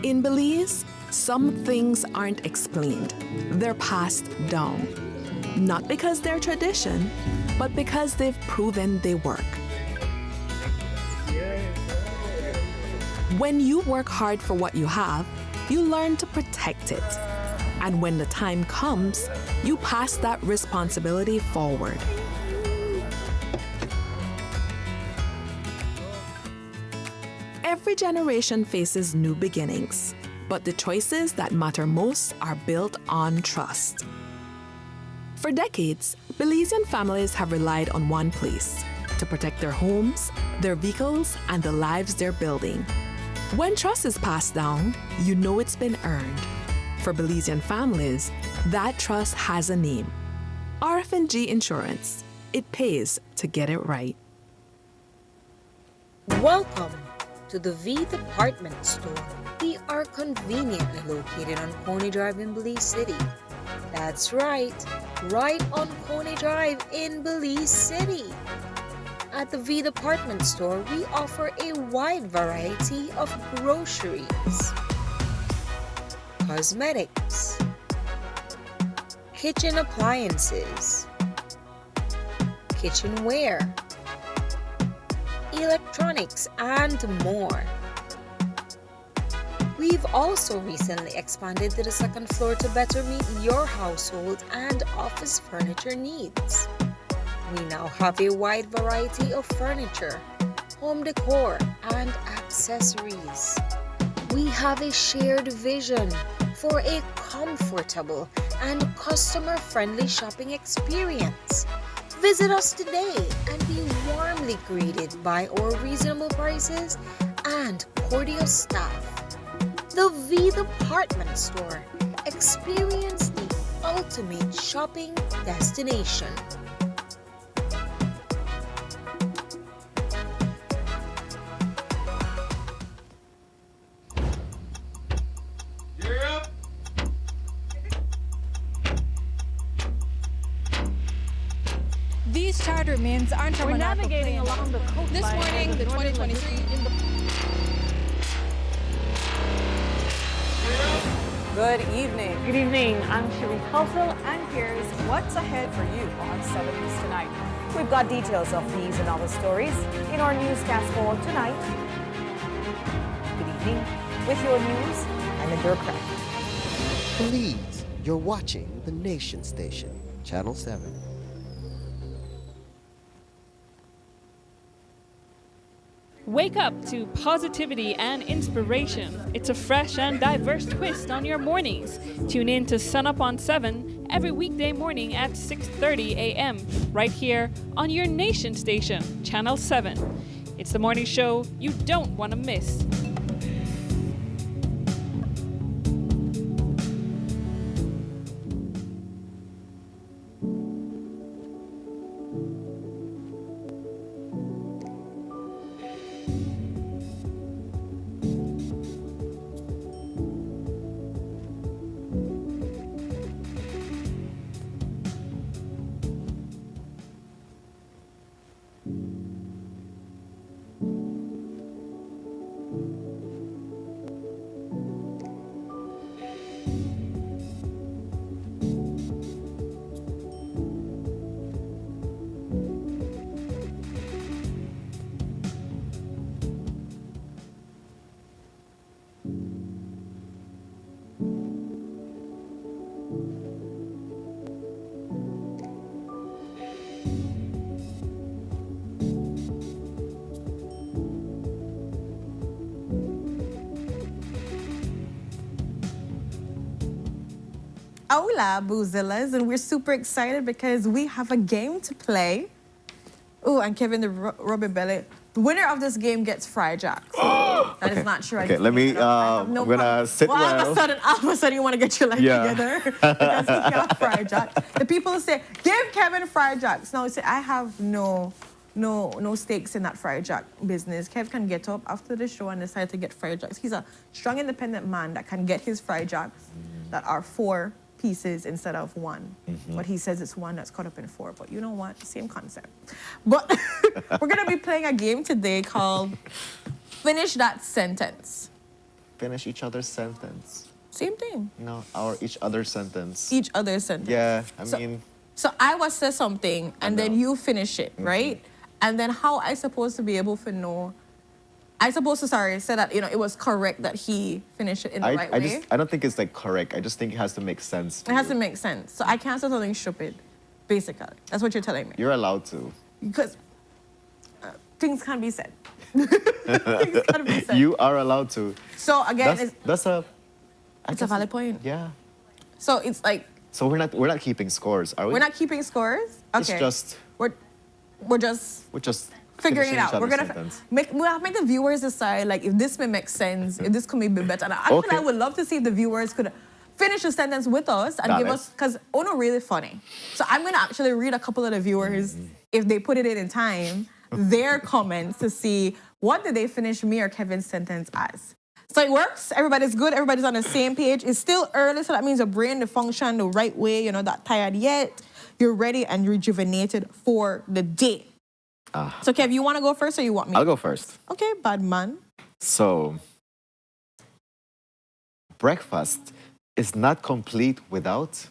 In Belize, some things aren't explained. They're passed down. Not because they're tradition, but because they've proven they work. When you work hard for what you have, you learn to protect it. And when the time comes, you pass that responsibility forward. Every generation faces new beginnings, but the choices that matter most are built on trust. For decades, Belizean families have relied on one place to protect their homes, their vehicles, and the lives they're building. When trust is passed down, you know it's been earned. For Belizean families, that trust has a name. RF&G Insurance. It pays to get it right. Welcome to the V Department Store. We are conveniently located on Coney Drive in Belize City. That's right on Coney Drive in Belize City. At the V Department Store, we offer a wide variety of groceries, cosmetics, kitchen appliances, kitchenware, electronics, and more. We've also recently expanded to the second floor to better meet your household and office furniture needs. We now have a wide variety of furniture, home decor, and accessories. We have a shared vision for a comfortable and customer-friendly shopping experience. Visit us today and be warmly greeted by our reasonable prices and cordial staff. The V Department Store. Experience the ultimate shopping destination. These charter mints aren't We're navigating along the coastline. This morning, the 2023 in the Good evening. Good evening. I'm Sheree Kelso, and here's what's ahead for you on 7 News tonight. We've got details of these and other stories in our newscast for tonight. Good evening. With your news, I'm Indra Craig. Belize, you're watching the Nation Station, Channel 7. Wake up to positivity and inspiration. It's a fresh and diverse twist on your mornings. Tune in to Sunup on 7 every weekday morning at 6:30 a.m. right here on your Nation Station, Channel 7. It's the morning show you don't want to miss. Hola, Boozillas, and we're super excited because we have a game to play. Oh, and Kevin, the rubber belly. The winner of this game gets fried jacks. That is not true. Okay, let me, I'm gonna sit well. All of a sudden, you want to get your life together because he got fried jacks. The people say, give Kevin fried jacks. Now, say, I have no stakes in that fried jack business. Kev can get up after the show and decide to get fried jacks. He's a strong, independent man that can get his fried jacks that are 4 pieces instead of 1. But he says it's 1 that's cut up in 4. But you know what? Same concept. But we're going to be playing a game today called Finish That Sentence. Finish each other's sentence. Same thing. No, our each other's sentence. Each other's sentence. Yeah, I mean... So I was say something, and then you finish it, right? And then how I supposed to be able to know... I supposed to, say that, it was correct that he finished it in the right way. I don't think it's like correct. I just think it has to make sense. It has to make sense. So I can't say something stupid, basically. That's what you're telling me. You're allowed to. Because things can be said. Things can be said. You are allowed to. So again, it's a valid point. Yeah. So it's like. So we're not keeping scores, are we? We're not keeping scores. Okay. It's just. We're just figuring it out. We're gonna we'll make the viewers decide like if this may make sense, if this could maybe be better. And actually, I would love to see if the viewers could finish the sentence with us and give us, because Ono really funny. So I'm gonna actually read a couple of the viewers if they put it in time, their comments to see what did they finish me or Kevin's sentence as. So it works. Everybody's good. Everybody's on the same page. It's still early, so that means your brain to function the right way. You're not that tired yet. You're ready and rejuvenated for the day. So, Kev, you want to go first or you want me? I'll go first. Okay, bad man. So, breakfast is not complete without...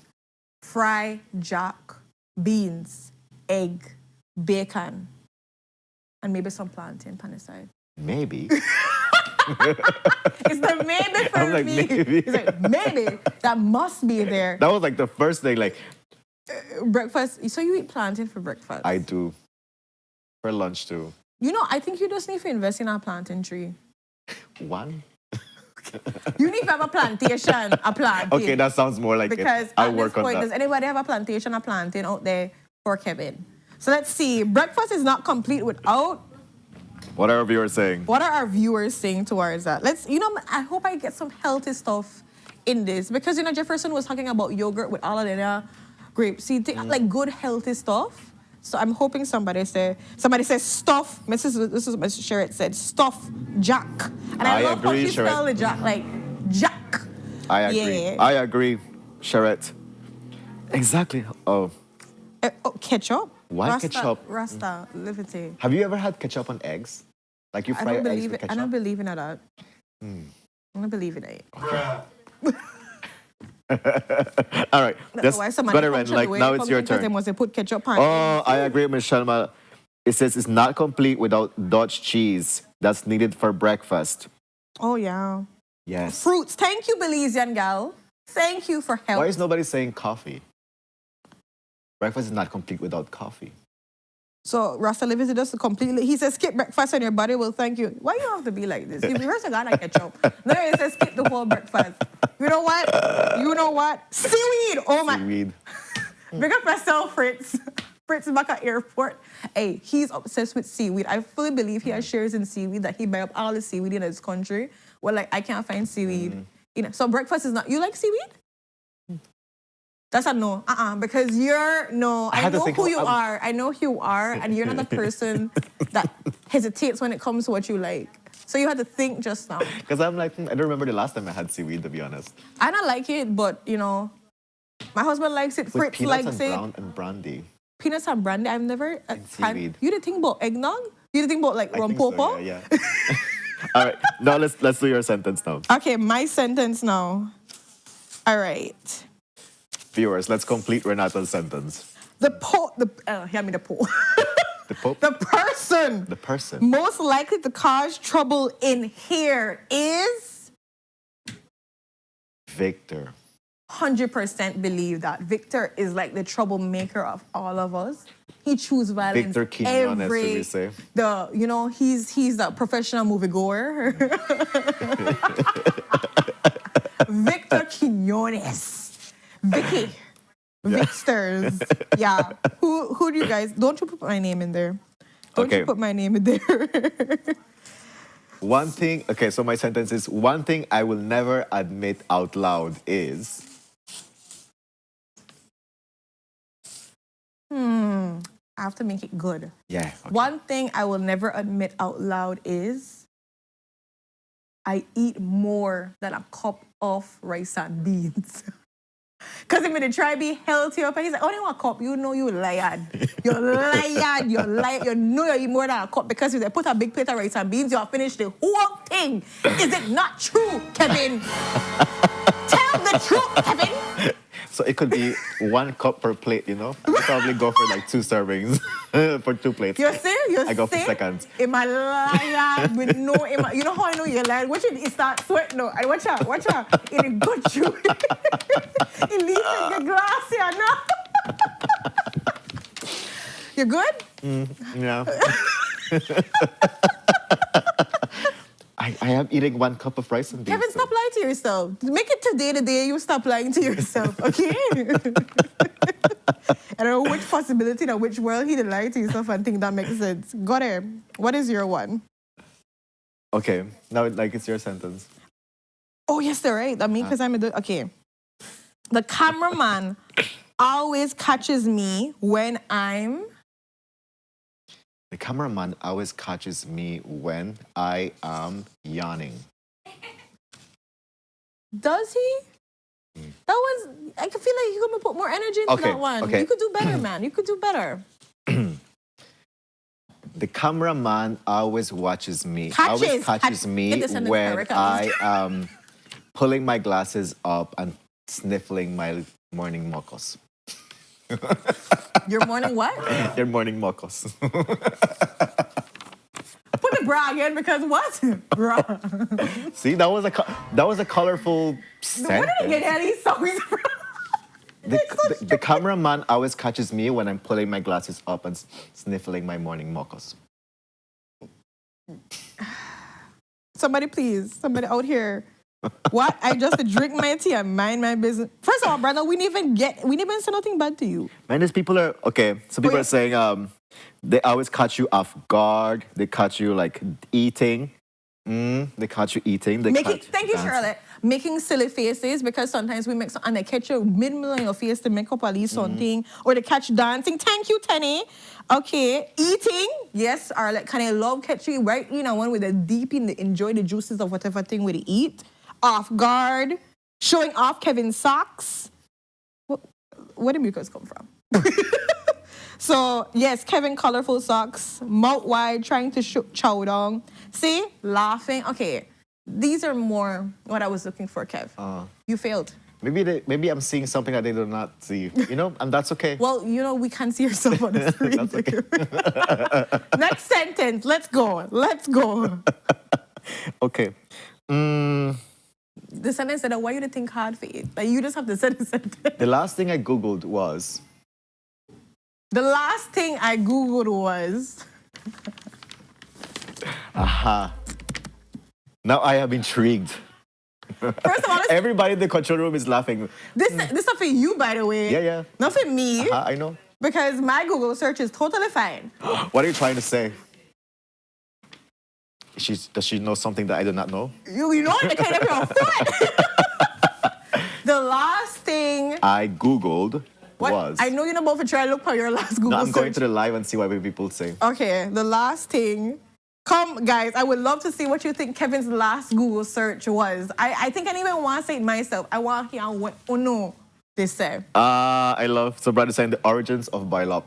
fry jack, beans, egg, bacon, and maybe some plantain on the side. Maybe. It's the maybe for I'm like, me. maybe. It's like, maybe that must be there. That was like the first thing, like, Breakfast. So you eat plantain for breakfast? I do. For lunch too. You know, I think you just need to invest in a plantain tree. One? You need to have a plantation, a plantain. Okay, that sounds more like because it. I'll at work this point, on does that. anybody have a plantation, a plantain out there for Kevin? So let's see. Breakfast is not complete without. What are our viewers saying? What are our viewers saying towards that? I hope I get some healthy stuff in this because, Jefferson was talking about yogurt with all of the grapeseed, like good healthy stuff. So I'm hoping somebody says stuff. This is what Mrs. Sherritt said, stuff Jack. And I love agree, how she spelled the Jack, like Jack. I agree. Yeah. I agree, Sherritt. Exactly. Oh. Ketchup? Why ketchup? Rasta, liberty. Have you ever had ketchup on eggs? Like you fry your eggs with ketchup? I don't believe in that. I don't believe in it. All right. Just Why somebody got it right. Like now it's your turn. They must put ketchup on. Oh, I agree with Michelle. It says it's not complete without Dutch cheese that's needed for breakfast. Oh yeah. Yes. Fruits. Thank you, Belizean gal. Thank you for help. Why is nobody saying coffee? Breakfast is not complete without coffee. So Rasta Liv is just completely. He says skip breakfast and your body will thank you. Why you have to be like this? You rehearse a guy like ketchup. No, he says skip the whole breakfast. You know what? You know what? Seaweed. Oh my. Seaweed. Big up myself, Fritz. Fritz is back at airport. Hey, he's obsessed with seaweed. I fully believe he has shares in seaweed that he buy up all the seaweed in his country. Well, like I can't find seaweed. So breakfast is not. You like seaweed? That's a no. Because you're no. I know who you are. I know who you are, and you're not the person that hesitates when it comes to what you like. So you had to think just now. Because I'm like, I don't remember the last time I had seaweed, to be honest. I don't like it, but my husband likes it. With Fritz likes it. Peanuts and brandy. Peanuts and brandy. I've never. Seaweed. You didn't think about eggnog? You didn't think about like rompopo? So, yeah. All right. Now let's do your sentence now. Okay, my sentence now. All right. Viewers, let's complete Renata's sentence. Hear me the Pope. The Pope? The person. The person. Most likely to cause trouble in here is? Victor. 100% believe that. Victor is like the troublemaker of all of us. He chooses violence. Victor Quinones, should we say? He's a professional moviegoer. Victor Quinones. Vicky. Yeah. Vicsters. Yeah. Who do you guys? Don't you put my name in there? Don't you put my name in there? One thing, okay, so my sentence is, one thing I will never admit out loud is... I have to make it good. Yeah. Okay. One thing I will never admit out loud is I eat more than a cup of rice and beans. Because if they try to be healthy up, and he's like, only one cup, you know you lied. You're lied, you're lied. You know you eat more than a cup because if they put a big plate of rice and beans, you'll finish the whole thing. Is it not true, Kevin? Tell the truth, Kevin. So it could be 1 cup per plate, I'll probably go for like 2 servings for 2 plates. You're serious? I go for seconds. Am I lying with no, you know how I know you're lying? Watch it start sweating now. And watch out. It is good true. It leaves your glass here now. You good? Yeah. I am eating 1 cup of rice and beans. Kevin, stop lying to yourself. Make it today the day you stop lying to yourself, okay? I don't know which possibility in which world he did lie to himself and think that makes sense. Got it. What is your one? Okay, now it's your sentence. Oh, yes, they're right. I mean, because okay. The cameraman always catches me when I'm... The cameraman always catches me when I am yawning. Does he? That was... I feel like you're going to put more energy into that one. Okay. You could do better, man. You could do better. The cameraman always watches me. Catches me when I am pulling my glasses up and sniffling my morning mocos. Your morning what? Your morning mocos. Put the bra again because what? Bra. See, that was a colorful Where sentence. did I get any songs from? The cameraman always catches me when I'm pulling my glasses up and sniffling my morning mocos. Somebody please, somebody out here. What? I just drink my tea and mind my business. First of all, brother, we didn't even say nothing bad to you. Man, these people are, okay, some people are saying they always catch you off guard. They catch you like eating. They catch you eating. Thank you, Charlotte. Making silly faces because sometimes we make some, and they catch you mid-middle in your face to make up at least something, or they catch dancing. Thank you, Tenny. Okay, eating. Yes, or like kind of love catch you right, one with a deep in the enjoy the juices of whatever thing we eat. Off guard, showing off Kevin's socks. Where did mucus come from? So, yes, Kevin, colorful socks, mouth wide, trying to chow down. See, laughing. Okay, these are more what I was looking for, Kev. You failed. Maybe I'm seeing something that they do not see, and that's okay. Well, we can't see yourself on the screen. That's okay. Next sentence, let's go. Okay. The sentence said, why you think hard for it? Like, you just have to say the sentence. The last thing I Googled was... Aha. Now I am intrigued. First of all, everybody in the control room is laughing. This is for you, by the way. Yeah. Not for me. I know. Because my Google search is totally fine. What are you trying to say? Does she know something that I do not know? You know the kind of your foot. The last thing I Googled was... I know you're not about to try to look for your last Google search. I'm going to the live and see what people say. Okay, the last thing... Come, guys, I would love to see what you think Kevin's last Google search was. I think I don't even want to say it myself. I want to hear what no they say. I love so brother saying the origins of Bailop.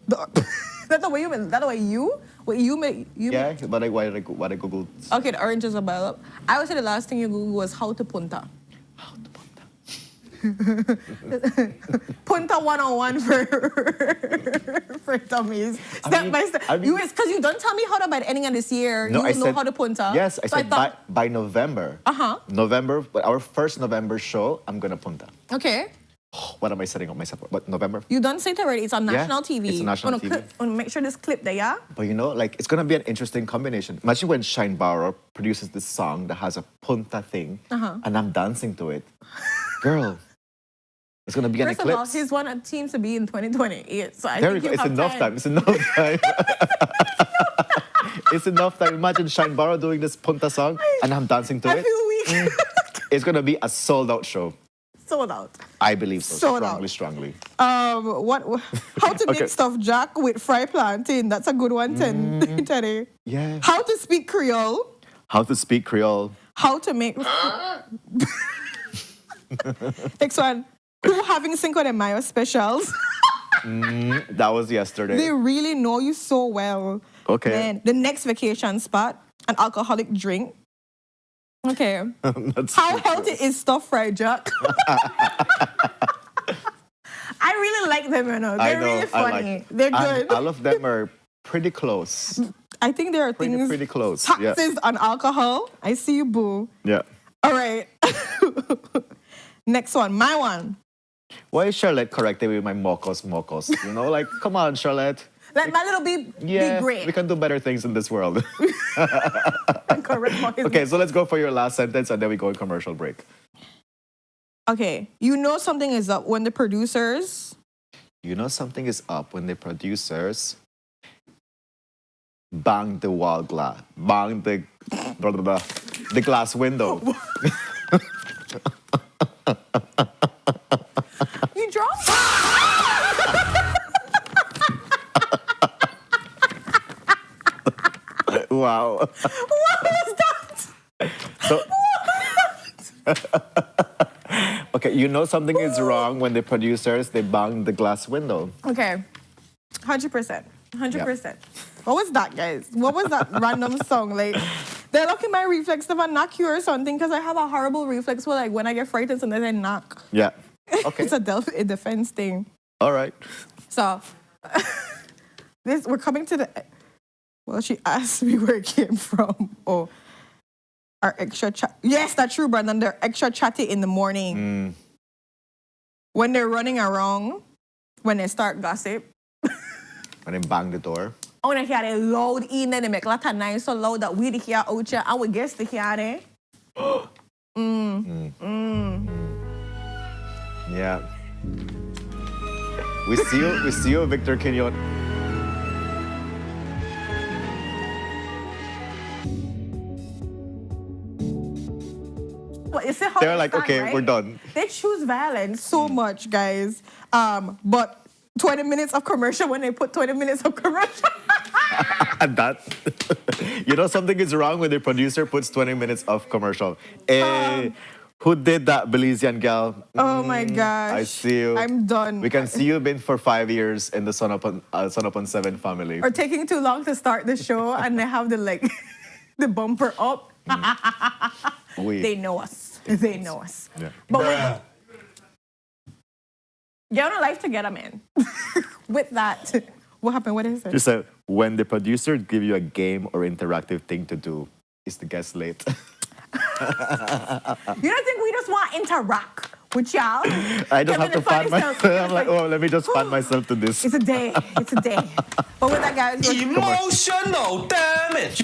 That's the way you mean. That's the way you Yeah, but what I Googled. Okay, the origins of Bailop. I would say the last thing you Googled was how to punta. How to punta. Punta 101 for dummies. Step by step. Because you don't tell me how to by the ending of this year. No, you will know how to punta. Yes, I said by November. November, our first November show, I'm gonna punta. Okay. What am I setting up myself? What, November? You done say it already. It's on national TV. It's on national TV. Make sure this clip there, yeah? But it's gonna be an interesting combination. Imagine when Shine Barrow produces this song that has a punta thing, and I'm dancing to it. Girl. It's going to be an eclipse. First of all, he's one of teams to be in 2028. So I think it's enough time. It's enough time. It's enough time. Imagine Shine Barrow doing this punta song and I'm dancing to it. I feel weak. It's going to be a sold-out show. Sold out. I believe so. Sold out. Strongly. How to make stuffed jack with fried plantain. That's a good one, Teddy. Yeah. How to speak Creole. How to speak Creole. How to make... Next one. Who having Cinco de Mayo specials? That was yesterday. They really know you so well. Okay. Man, the next vacation spot, an alcoholic drink. Okay. How healthy is stuffed fried jack? I really like them, They're really funny. They're good. All of them are pretty close. I think there are things... Pretty close. Taxes on alcohol. I see you, boo. Yeah. All right. Next one. My one. Why is Charlotte correcting me with my mocos? Come on, Charlotte. Let my little be great. We can do better things in this world. Correct. Okay, so let's go for your last sentence and then we go in commercial break. Okay, you know something is up when the producers... You know something is up when the producers bang the wall glass, bang the the glass window. You dropped? Wow. What was that? So, okay, you know something is wrong when the producers, they bang the glass window. Okay, 100%. 100%. Yep. What was that, guys? What was that random song? Like, they're looking my reflex to knock you or something because I have a horrible reflex where, like, when I get frightened, sometimes I knock. Yeah. Okay. It's a defense thing. All right. So, we're coming to the. Well, she asked me where it came from. Oh, our extra chat. Yes, that's true, Brandon. They're extra chatty in the morning. When they're running around, when they start gossip. And then bang the door. I want to hear it loud in there. They make a lot of noise so loud that we hear out here and we guess to hear it. Yeah. We see you, Victor Kenyon. But you see how They're they like, stand, okay, right? we're done. They choose violence so much, guys. But 20 minutes of commercial when they put 20 minutes of commercial. And that, something is wrong when the producer puts 20 minutes of commercial. Who did that, Belizean gal? Oh my gosh. I see you. I'm done. We can see you been for 5 years in the Sunup on 7 family. Or taking too long to start the show and they have the bumper up. They know us. They know us. Yeah. But wait, get on a life together, man. With that, what happened? What is it? Just when the producer give you a game or interactive thing to do, is the guest late? You don't think we just want to interact with y'all? I just have to fan myself. I'm like, oh, let me just fan myself to this. It's a day. It's a day. But with that, guys, Emotional damage.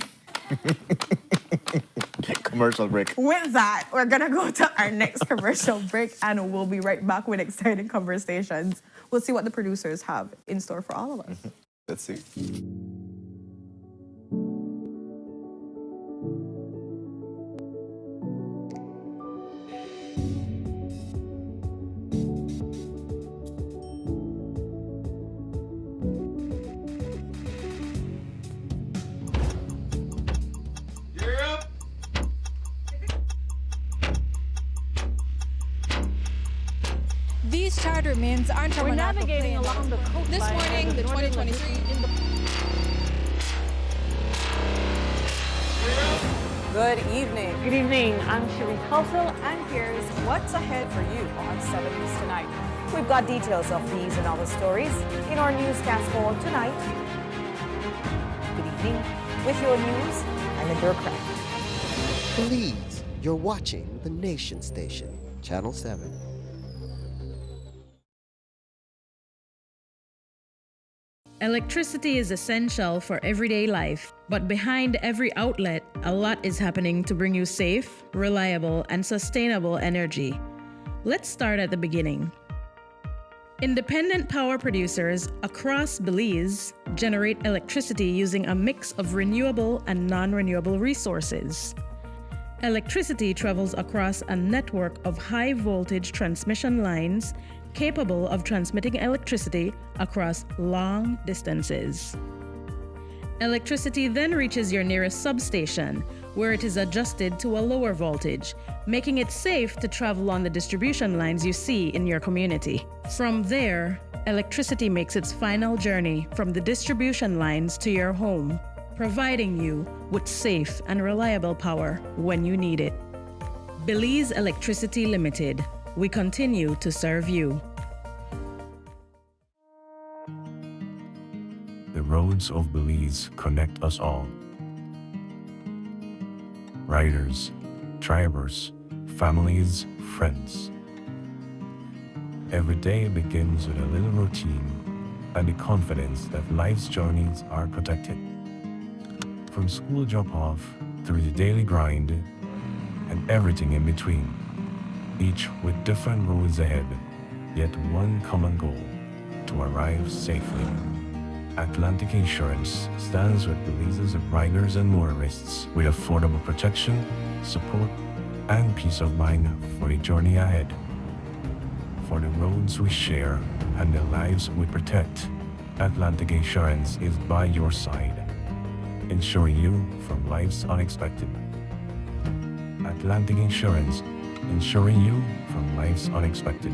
Commercial break. With that, we're going to go to our next commercial break and we'll be right back with exciting conversations. We'll see what the producers have in store for all of us. Let's see. These charter mints aren't We're navigating along the coastline. This morning, the 2023 in the... Good evening. Good evening. I'm Cherie Tulsell, and here's what's ahead for you on 7 News Tonight. We've got details of these and other stories in our newscast for tonight. Good evening. With your news, I'm Indira Craft. Belize, you're watching the Nation Station, Channel 7. Electricity is essential for everyday life, but behind every outlet, a lot is happening to bring you safe, reliable, and sustainable energy. Let's start at the beginning. Independent power producers across Belize generate electricity using a mix of renewable and non-renewable resources. Electricity travels across a network of high-voltage transmission lines capable of transmitting electricity across long distances. Electricity then reaches your nearest substation, where it is adjusted to a lower voltage, making it safe to travel on the distribution lines you see in your community. From there, electricity makes its final journey from the distribution lines to your home, providing you with safe and reliable power when you need it. Belize Electricity Limited. We continue to serve you. The roads of Belize connect us all. Riders, drivers, families, friends. Every day begins with a little routine and the confidence that life's journeys are protected. From school drop-off through the daily grind and everything in between, each with different roads ahead, yet one common goal: to arrive safely. Atlantic Insurance stands with Belize's riders and motorists with affordable protection, support, and peace of mind for the journey ahead. For the roads we share and the lives we protect, Atlantic Insurance is by your side, insuring you from life's unexpected. Atlantic Insurance, insuring you from life's unexpected.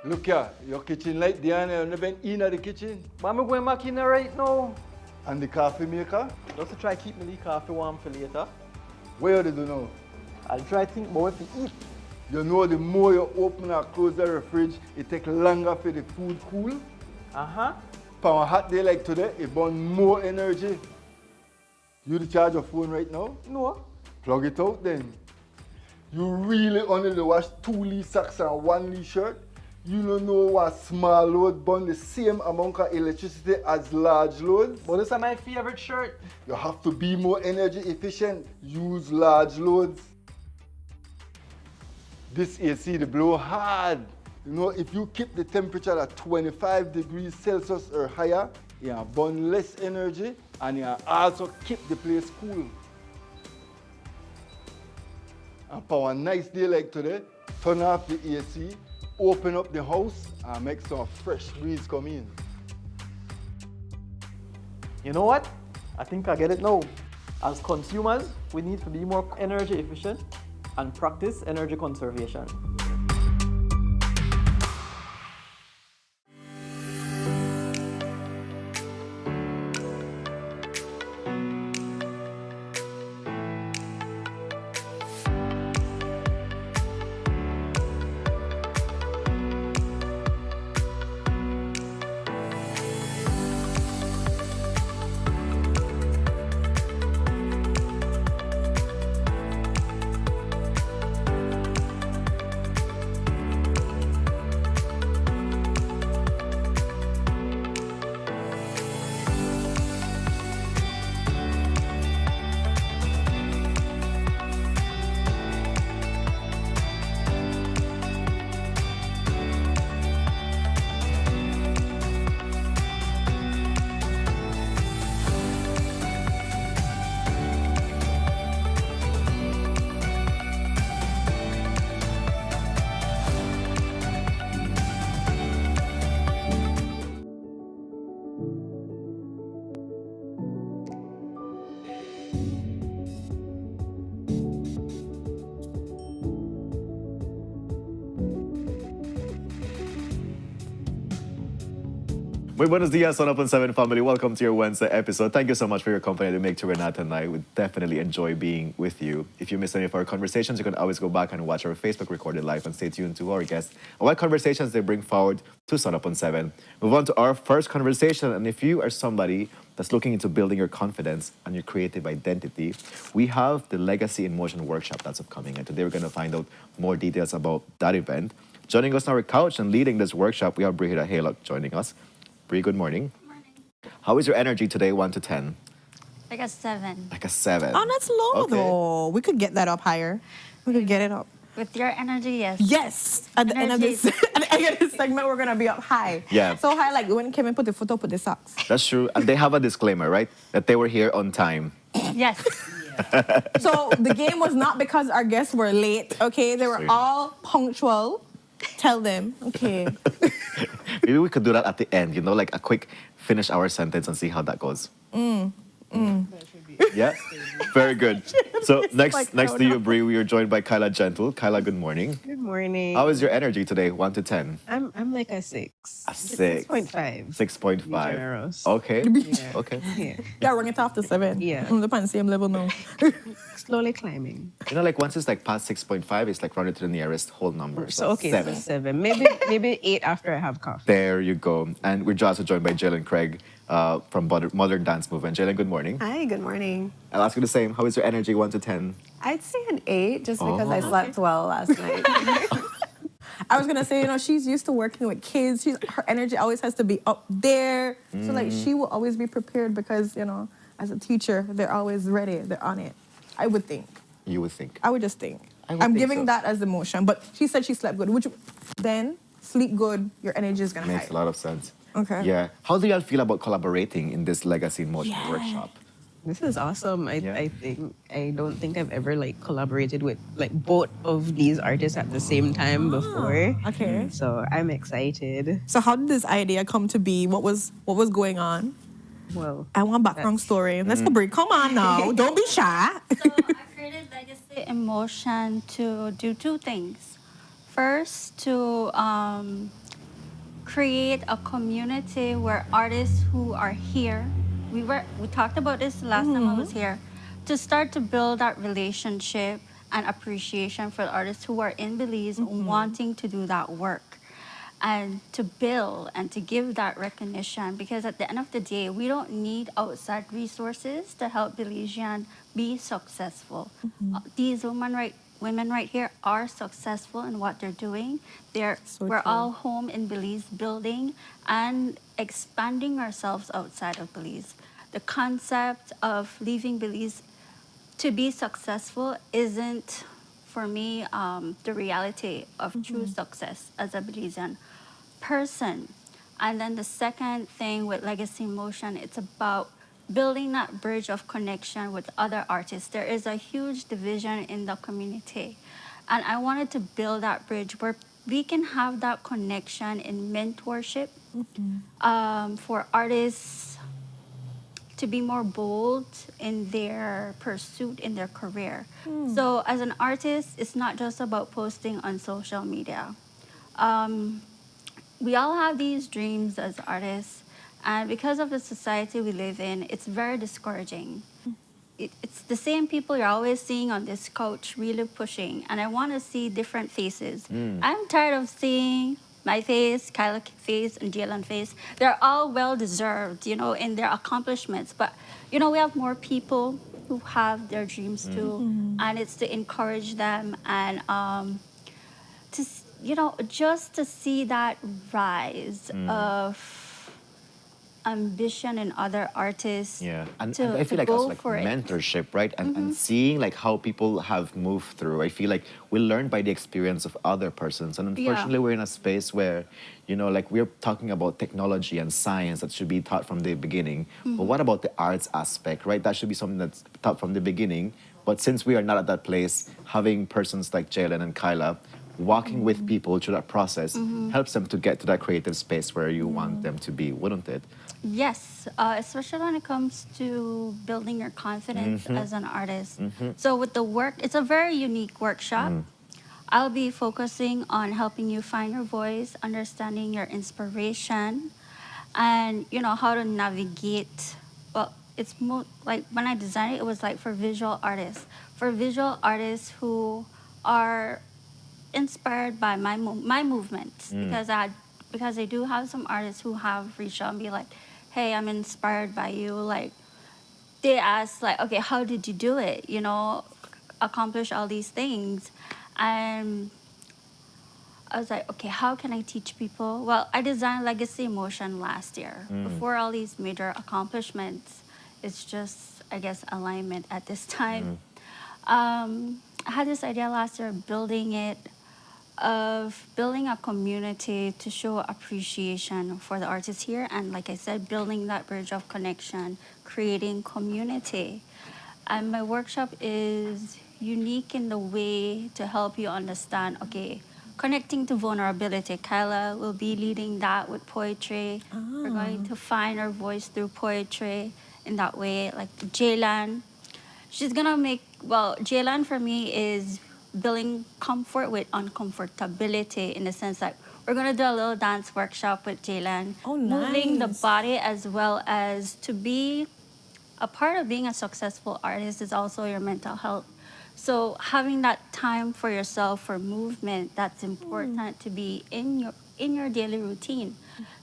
Look here, your kitchen light there and you been in the kitchen. Mama going back in there right now. And the coffee maker? Just to try keep me the coffee warm for later. Where did you know? I'll try think about what to eat. You know, the more you open or close the fridge, it takes longer for the food cool. For a hot day like today, it burns more energy. You charge your phone right now? No. Plug it out then. You really only wash 2 Lee socks and 1 Lee shirt? You don't know what small load burn the same amount of electricity as large loads? But this is my favorite shirt. You have to be more energy efficient. Use large loads. This AC, they blow hard. You know, if you keep the temperature at 25 degrees Celsius or higher, you burn less energy and you also keep the place cool. And for a nice day like today, turn off the AC, open up the house and make some fresh breeze come in. You know what? I think I get it now. As consumers, we need to be more energy efficient and practice energy conservation. Muy buenos dias, Sunup on 7 family. Welcome to your Wednesday episode. Thank you so much for your company to make to Renata and I. We definitely enjoy being with you. If you missed any of our conversations, you can always go back and watch our Facebook recorded live and stay tuned to our guests and what conversations they bring forward to Sunup on 7. Move on to our first conversation. And if you are somebody that's looking into building your confidence and your creative identity, we have the Legacy in Motion workshop that's upcoming. And today we're going to find out more details about that event. Joining us on our couch and leading this workshop, we have Brihida Haylock joining us. Bree, good morning. Good morning. How is your energy today, 1 to 10? Like a 7. Like a 7. Oh, that's low though. We could get that up higher. We could get it up. With your energy, yes. Yes. At the end of this, segment, we're gonna be up high. Yeah. So high, like when Kevin put the foot up with the socks. That's true. And they have a disclaimer, right? That they were here on time. Yes. So the game was not because our guests were late. Okay, they were all punctual. Tell them, okay. Maybe we could do that at the end, you know, like a quick finish our sentence and see how that goes. Yeah? Very good. So next to you, Bree, we are joined by Kyla Gentle. Kyla, good morning. Good morning. How is your energy today, 1 to 10? I'm like a 6. A 6. 6.5. 6.5. Generous. Okay. Yeah. Okay. Yeah, run it off to 7. Yeah. I'm the same level now. Slowly climbing. You know, like once it's like past 6.5, it's like rounded to the nearest whole number. So okay, 7. so 7. Maybe 8 after I have coffee. There you go. And we're also joined by Jalen Craig from Modern Dance Movement. Jalen, good morning. Hi, good morning. I'll ask you the same. How is your energy, 1 to 10? I'd say an 8 just because I slept well last night. I was gonna say, you know, she's used to working with kids. Her energy always has to be up there. So like she will always be prepared because, you know, as a teacher, they're always ready. They're on it. I would think. You would think. I would just think. I'm think giving so. that as emotion. But she said she slept good. Then sleep good, your energy is gonna Makes high. a lot of sense. Okay. Yeah. How do y'all feel about collaborating in this Legacy in Motion workshop? This is awesome. I don't think I've ever like collaborated with like both of these artists at the same time before. Okay. So I'm excited. So how did this idea come to be? What was going on? Well, I want background story. Let's go, Brie. Come on now. Don't be shy. So I created Legacy in Motion to do 2 things. First, to create a community where artists who are here, we talked about this last time I was here, to start to build that relationship and appreciation for the artists who are in Belize wanting to do that work and to build and to give that recognition, because at the end of the day, we don't need outside resources to help Belizean be successful. These women right here are successful in what they're doing. We're all home in Belize, building and expanding ourselves outside of Belize. The concept of leaving Belize to be successful isn't, for me, the reality of true success as a Belizean person. And then the second thing with Legacy Motion, it's about building that bridge of connection with other artists. There is a huge division in the community. And I wanted to build that bridge where we can have that connection in mentorship for artists to be more bold in their pursuit, in their career. So as an artist, it's not just about posting on social media. We all have these dreams as artists, and because of the society we live in, it's very discouraging. It's the same people you're always seeing on this couch really pushing, and I want to see different faces. I'm tired of seeing my face, Kyla's face, and Jalen's face. They're all well-deserved, you know, in their accomplishments, but, you know, we have more people who have their dreams too, and it's to encourage them and to, you know, just to see that rise of ambition in other artists. Yeah, and I feel like go as like for it. mentorship, right? And seeing like how people have moved through. I feel like we learn by the experience of other persons. And unfortunately, we're in a space where, you know, like we're talking about technology and science that should be taught from the beginning. But what about the arts aspect, right? That should be something that's taught from the beginning. But since we are not at that place, having persons like Jalen and Kyla walking with people through that process helps them to get to that creative space where you want them to be, wouldn't it? Yes, especially when it comes to building your confidence as an artist. So with the work, it's a very unique workshop. I'll be focusing on helping you find your voice, understanding your inspiration, and, you know, how to navigate. Well, it's more like when I designed it, it was like for visual artists who are inspired by my movements, because I do have some artists who have reached out and be like, hey, I'm inspired by you. Like, they ask, like, okay, how did you do it? You know, accomplish all these things. And I was like, okay, how can I teach people? Well, I designed Legacy Motion last year. Before all these major accomplishments, it's just, I guess, alignment at this time. I had this idea last year of building a community to show appreciation for the artists here, and like I said, building that bridge of connection, creating community. And my workshop is unique in the way to help you understand, okay, connecting to vulnerability. Kyla will be leading that with poetry. We're going to find our voice through poetry in that way. Like Jalen, she's gonna Jalen for me is building comfort with uncomfortability, in the sense that we're going to do a little dance workshop with Jalen. Moving the body, as well as to be a part of being a successful artist is also your mental health. So having that time for yourself, for movement, that's important to be in your daily routine.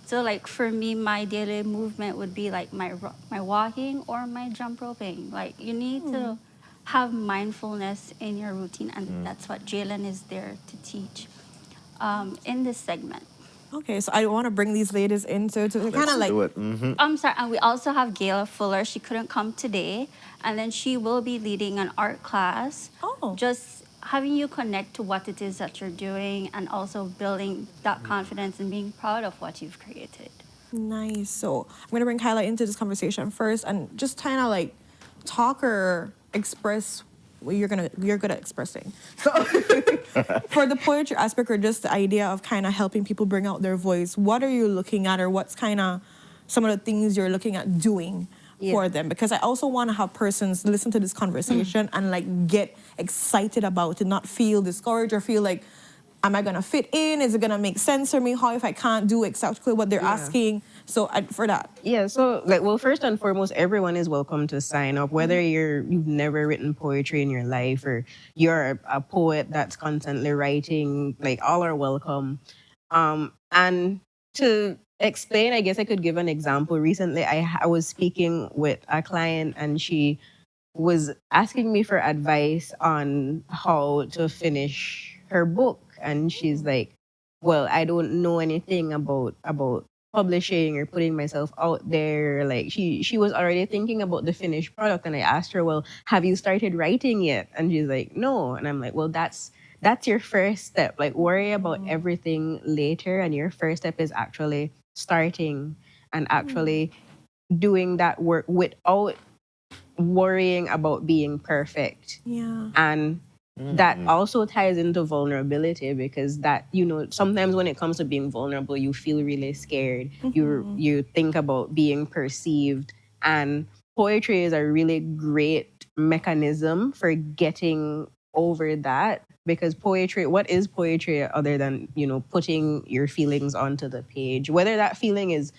So like for me, my daily movement would be like my walking or my jump roping. Like you need to have mindfulness in your routine, and that's what Jalen is there to teach in this segment. Okay, so I want to bring these ladies in to kind of like... I'm sorry, and we also have Gayla Fuller. She couldn't come today, and then she will be leading an art class. Just having you connect to what it is that you're doing, and also building that confidence and being proud of what you've created. Nice. So I'm going to bring Kyla into this conversation first, and just kind of like talk or express what you're good at expressing. So for the poetry aspect, or just the idea of kind of helping people bring out their voice, what are you looking at, or what's kind of some of the things you're looking at doing for them? Because I also want to have persons listen to this conversation and like get excited about it, not feel discouraged or feel like, am I going to fit in? Is it going to make sense for me? How if I can't do exactly what they're asking? So for that. Yeah, so like, well, first and foremost, everyone is welcome to sign up, whether you've never written poetry in your life or you're a poet that's constantly writing, like all are welcome. And to explain, I guess I could give an example. Recently, I was speaking with a client and she was asking me for advice on how to finish her book. And she's like, well, I don't know anything about publishing or putting myself out there. Like she was already thinking about the finished product. And I asked her, well, have you started writing yet? And she's like, no. And I'm like, well, that's your first step. Like, worry about everything later. And your first step is actually starting and actually doing that work without worrying about being perfect. Yeah. And that also ties into vulnerability, because that, sometimes when it comes to being vulnerable, you feel really scared. You think about being perceived, and poetry is a really great mechanism for getting over that. Because poetry, what is poetry other than, putting your feelings onto the page, whether that feeling is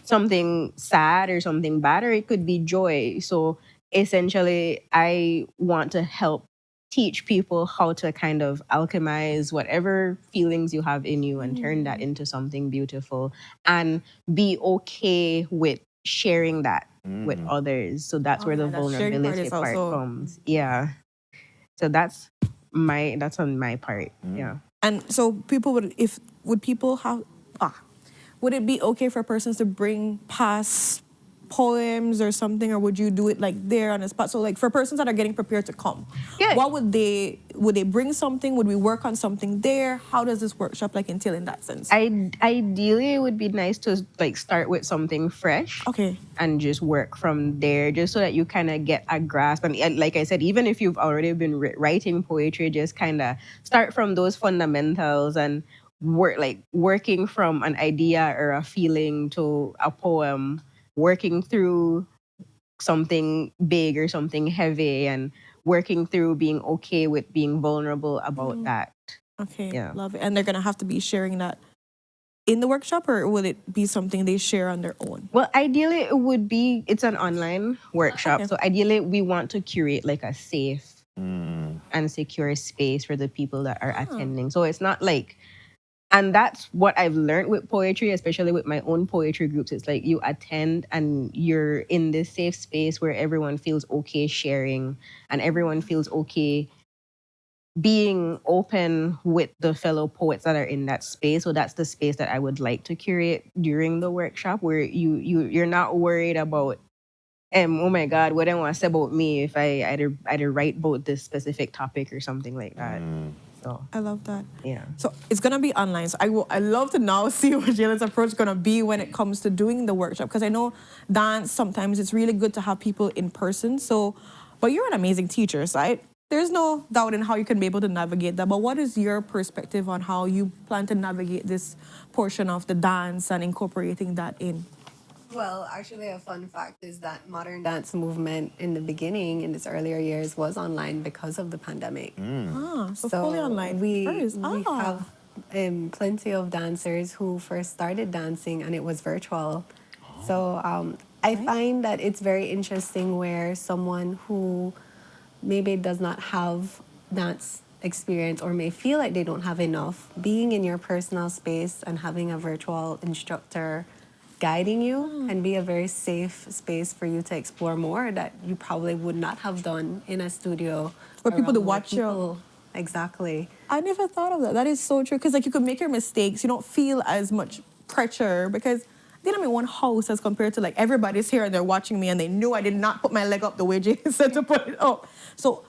something sad or something bad, or it could be joy. So essentially, I want to help teach people how to kind of alchemize whatever feelings you have in you and turn that into something beautiful, and be okay with sharing that with others. So that's where the vulnerability part comes. Yeah. So that's on my part. Yeah. And so would it be okay for persons to bring past poems or something, or would you do it like there on the spot? So like for persons that are getting prepared to come, what would they bring something? Would we work on something there? How does this workshop like entail in that sense? Ideally, it would be nice to like start with something fresh. Okay. And just work from there, just so that you kind of get a grasp. And like I said, even if you've already been writing poetry, just kind of start from those fundamentals and working from an idea or a feeling to a poem, working through something big or something heavy, and working through being okay with being vulnerable about that. Okay, yeah. Love it. And they're going to have to be sharing that in the workshop, or will it be something they share on their own? Well, ideally, it's an online workshop. Okay. So ideally, we want to curate like a safe and secure space for the people that are attending. So it's not like, and that's what I've learned with poetry, especially with my own poetry groups. It's like you attend and you're in this safe space where everyone feels okay sharing and everyone feels okay being open with the fellow poets that are in that space. So that's the space that I would like to curate during the workshop, where you're not worried about, oh my God, what do I want to say about me if I either write about this specific topic or something like that. So I love that. Yeah. So it's gonna be online. So I love to now see what Jalen's approach is gonna be when it comes to doing the workshop, because I know dance sometimes it's really good to have people in person. So, but you're an amazing teacher, so there's no doubt in how you can be able to navigate that. But what is your perspective on how you plan to navigate this portion of the dance and incorporating that in? Well, actually, a fun fact is that modern dance movement in the beginning, in its earlier years, was online because of the pandemic. So fully online. We have plenty of dancers who first started dancing and it was virtual. So I find that it's very interesting where someone who maybe does not have dance experience or may feel like they don't have enough, being in your personal space and having a virtual instructor guiding you and be a very safe space for you to explore more that you probably would not have done in a studio. For people to watch you. Exactly. I never thought of that. That is so true, because like you could make your mistakes. You don't feel as much pressure, because then I'm in one house as compared to like everybody's here and they're watching me and they knew I did not put my leg up the way Jay said to put it up. So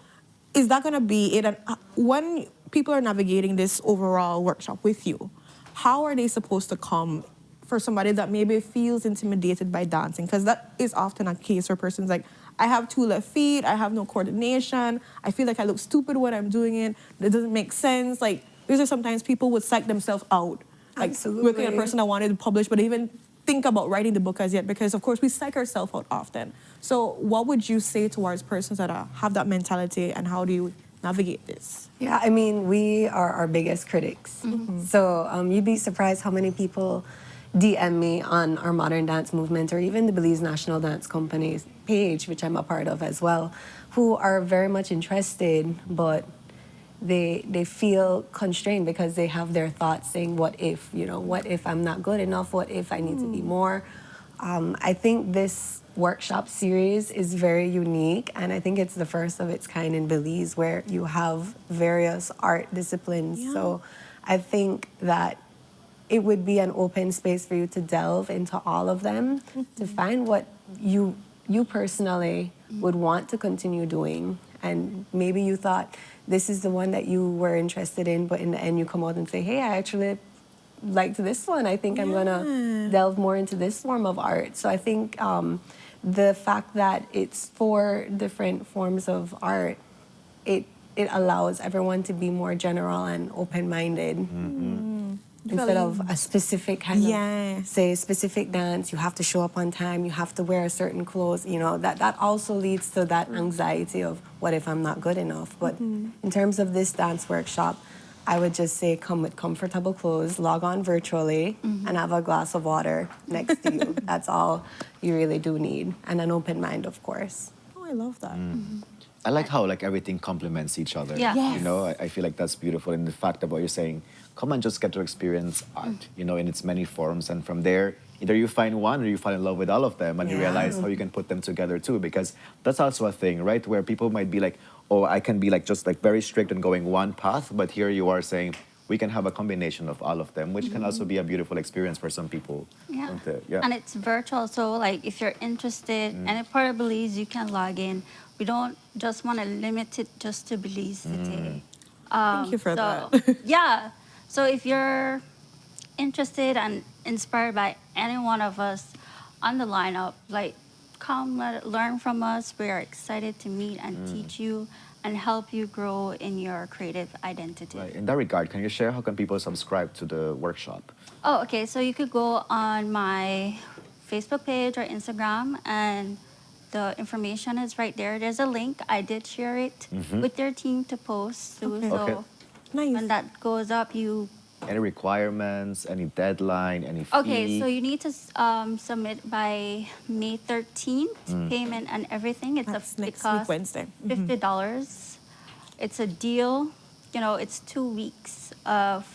is that going to be it? And when people are navigating this overall workshop with you, how are they supposed to come for somebody that maybe feels intimidated by dancing? Because that is often a case where persons like, I have 2 left feet, I have no coordination, I feel like I look stupid when I'm doing it, it doesn't make sense. Like, these are sometimes people would psych themselves out. Like, Absolutely. working at a person that wanted to publish, but even think about writing the book as yet, because of course we psych ourselves out often. So what would you say towards persons that have that mentality, and how do you navigate this? Yeah, I mean, we are our biggest critics. So you'd be surprised how many people DM me on our Modern Dance Movement or even the Belize National Dance Company's page, which I'm a part of as well, who are very much interested, but they feel constrained because they have their thoughts saying, what if, what if I'm not good enough? What if I need to be more? I think this workshop series is very unique, and I think it's the first of its kind in Belize where you have various art disciplines. Yeah. So I think that it would be an open space for you to delve into all of them, to find what you personally would want to continue doing. And maybe you thought this is the one that you were interested in, but in the end you come out and say, hey, I actually liked this one. I think I'm gonna delve more into this form of art. So I think the fact that it's 4 different forms of art, it allows everyone to be more general and open-minded. Instead of a specific kind of, say, specific dance, you have to show up on time, you have to wear a certain clothes, that also leads to that anxiety of, what if I'm not good enough? But in terms of this dance workshop, I would just say come with comfortable clothes, log on virtually, and have a glass of water next to you. That's all you really do need. And an open mind, of course. Oh, I love that. I like how everything complements each other. Yeah. Yes. I feel like that's beautiful. And the fact about you saying, come and just get to experience art, in its many forms. And from there, either you find one or you fall in love with all of them and you realize how you can put them together too. Because that's also a thing, right? Where people might be like, oh, I can be just very strict and going one path. But here you are saying, we can have a combination of all of them, which can also be a beautiful experience for some people. Yeah. Yeah. And it's virtual, so if you're interested, any part of Belize, you can log in. We don't just want to limit it just to Belize City. Thank you for that. Yeah. So if you're interested and inspired by any one of us on the lineup, come learn from us. We are excited to meet and teach you and help you grow in your creative identity. Right. In that regard, can you share how can people subscribe to the workshop? Oh, okay. So you could go on my Facebook page or Instagram, and the information is right there. There's a link. I did share it with your team to post too. Okay. So Okay. when that goes up, you... Any requirements, any deadline, any fee? Okay, so you need to submit by May 13th, payment and everything. It's next week, Wednesday. $50. It's a deal. It's 2 weeks of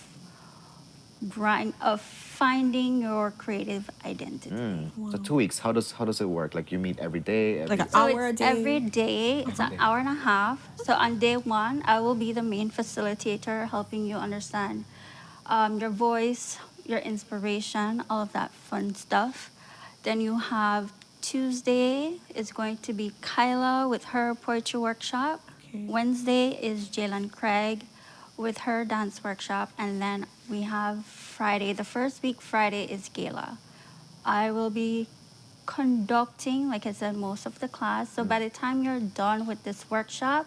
finding your creative identity. So 2 weeks. How does it work? You meet every day? Like an So hour a it's day? every day. It's an hour and a half. So on day 1, I will be the main facilitator, helping you understand your voice, your inspiration, all of that fun stuff. Then you have Tuesday is going to be Kyla with her poetry workshop. Wednesday is Jalen Craig with her dance workshop. And then we have Friday. The first week, Friday, is Gala. I will be conducting, like I said, most of the class. So by the time you're done with this workshop,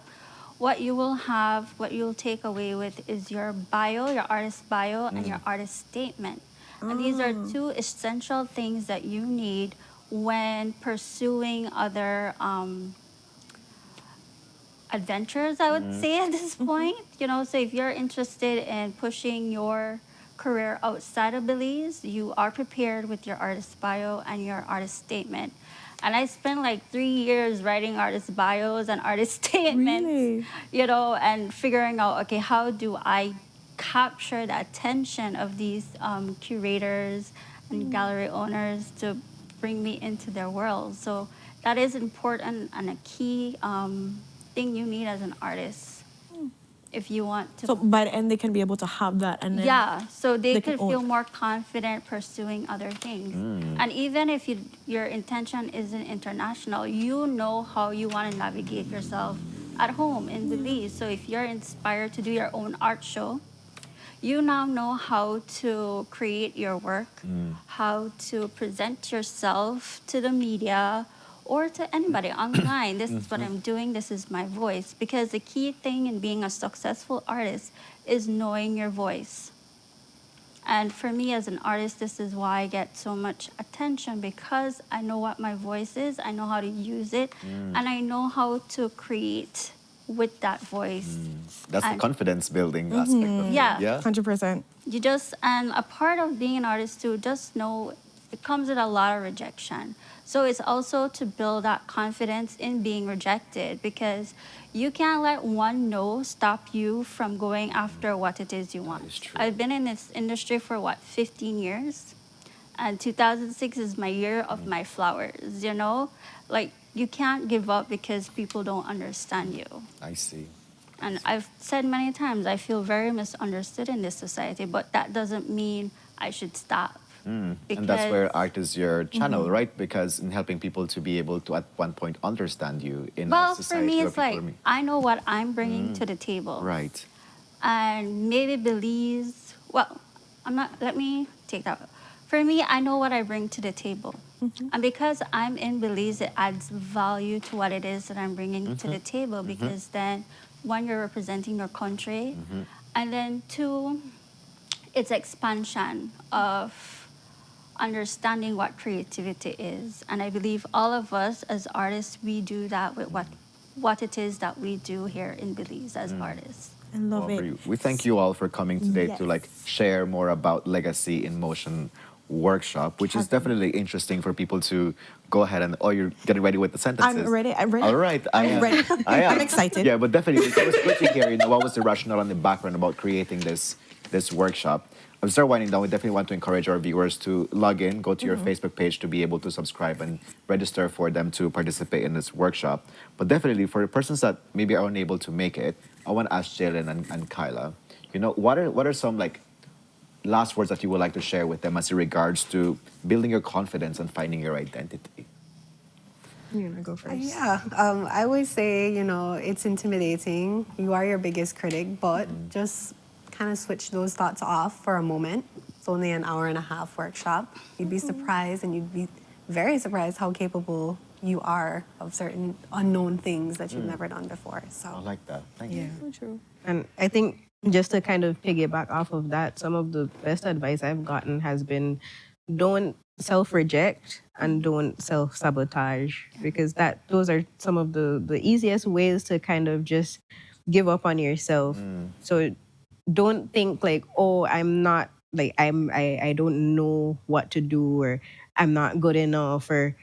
what you'll take away with is your bio, your artist bio, and your artist statement. And these are 2 essential things that you need when pursuing other adventures, I would say at this point. So if you're interested in pushing your career outside of Belize, you are prepared with your artist bio and your artist statement. And I spent 3 years writing artist bios and artist statements, and figuring out, okay, how do I capture the attention of these curators and gallery owners to bring me into their world. So that is important and a key thing you need as an artist if you want to. So by the end, they can be able to have that, and then So they can could own feel it. more confident pursuing other things. And even if your intention isn't international, you know how you want to navigate yourself at home in Belize. So if you're inspired to do your own art show, you now know how to create your work, how to present yourself to the media or to anybody online. This is what I'm doing. This is my voice. Because the key thing in being a successful artist is knowing your voice. And for me as an artist, this is why I get so much attention, because I know what my voice is, I know how to use it, and I know how to create with that voice. That's the And- confidence building aspect of it. Yeah. Yeah. 100%. You just, and a part of being an artist too, just know it comes with a lot of rejection. So it's also to build that confidence in being rejected, because you can't let one no stop you from going after what it is you want. I've been in this industry for 15 years? And 2006 is my year of my flowers, you know? Like, you can't give up because people don't understand you. I see. And I've said many times, I feel very misunderstood in this society, but that doesn't mean I should stop. And that's where art is your channel, Mhm. right? Because in helping people to be able to, at one point, understand you in Well, a for society. me, where it's people like, are I know what I'm bringing to the table. Right. And maybe Belize, well, let me take that. For me, I know what I bring to the table. And because I'm in Belize, it adds value to what it is that I'm bringing to the table, because then, one, you're representing your country, and then two, it's expansion of understanding what creativity is. And I believe all of us as artists, we do that with what it is that we do here in Belize as artists. I love Well, it. we thank you all for coming today Yes. to share more about Legacy in Motion workshop, which is definitely interesting for people to go ahead and, you're getting ready with the sentences. I'm ready. All right. I'm ready. I am. I'm excited. Yeah, but definitely, it was good to hear, what was the rationale and the background about creating this workshop. As we start winding down, we definitely want to encourage our viewers to log in, go to your Facebook page to be able to subscribe and register for them to participate in this workshop. But definitely, for the persons that maybe are unable to make it, I want to ask Jalen and Kyla, what are some last words that you would like to share with them as in regards to building your confidence and finding your identity? You're gonna go first. Yeah, I always say, it's intimidating. You are your biggest critic, but just kind of switch those thoughts off for a moment. It's only an hour and a half workshop. You'd be surprised, and you'd be very surprised how capable you are of certain unknown things that you've never done before. So I like that. Thank you. So true. And I think just to kind of piggyback off of that, some of the best advice I've gotten has been don't self-reject and don't self-sabotage, because those are some of the easiest ways to kind of just give up on yourself. So don't think like, oh, I'm not like I don't know what to do, or I'm not good enough, or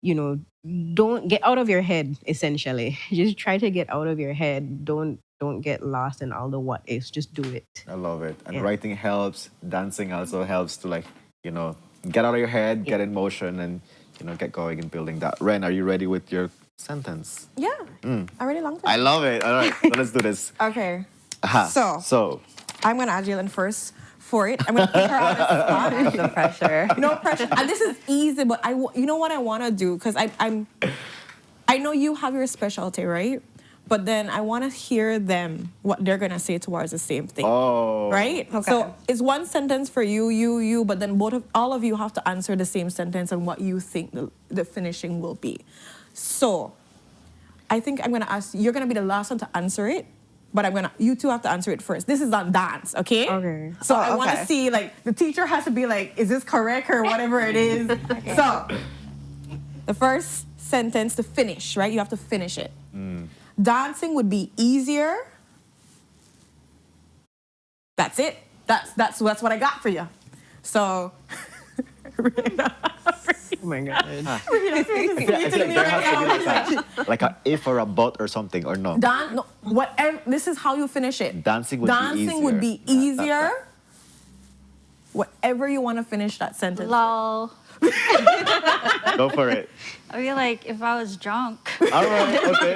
don't get out of your head, essentially. Just try to get out of your head. Don't get lost in all the what ifs. Just do it. I love it. And writing helps. Dancing also helps to get out of your head, get in motion, and get going and building that. Ren, are you ready with your sentence? Yeah. I already long time. I love it. All right, so let's do this. Okay. Aha. So I'm gonna add Jalen first for it. I'm gonna put her on the spot. No pressure. No pressure. And this is easy, but you know what I want to do, because I know you have your specialty, right? But then I want to hear them, what they're going to say towards the same thing. Oh. Right? Okay. So it's one sentence for you, but then all of you have to answer the same sentence and what you think the finishing will be. So I think I'm going to ask, you're going to be the last one to answer it, but you two have to answer it first. This is on dance, okay? Okay. So I want to see, the teacher has to be like, is this correct or whatever it is? Okay. So the first sentence to finish, right? You have to finish it. Dancing would be easier. That's it. That's what I got for you. So, Oh my God. I feel there has to be like a if or a but or something, or no? No, whatever. This is how you finish it. Dancing would be easier. Dancing would be easier. Whatever you want to finish that sentence. Lol. Go for it. I feel like if I was drunk. All right, okay.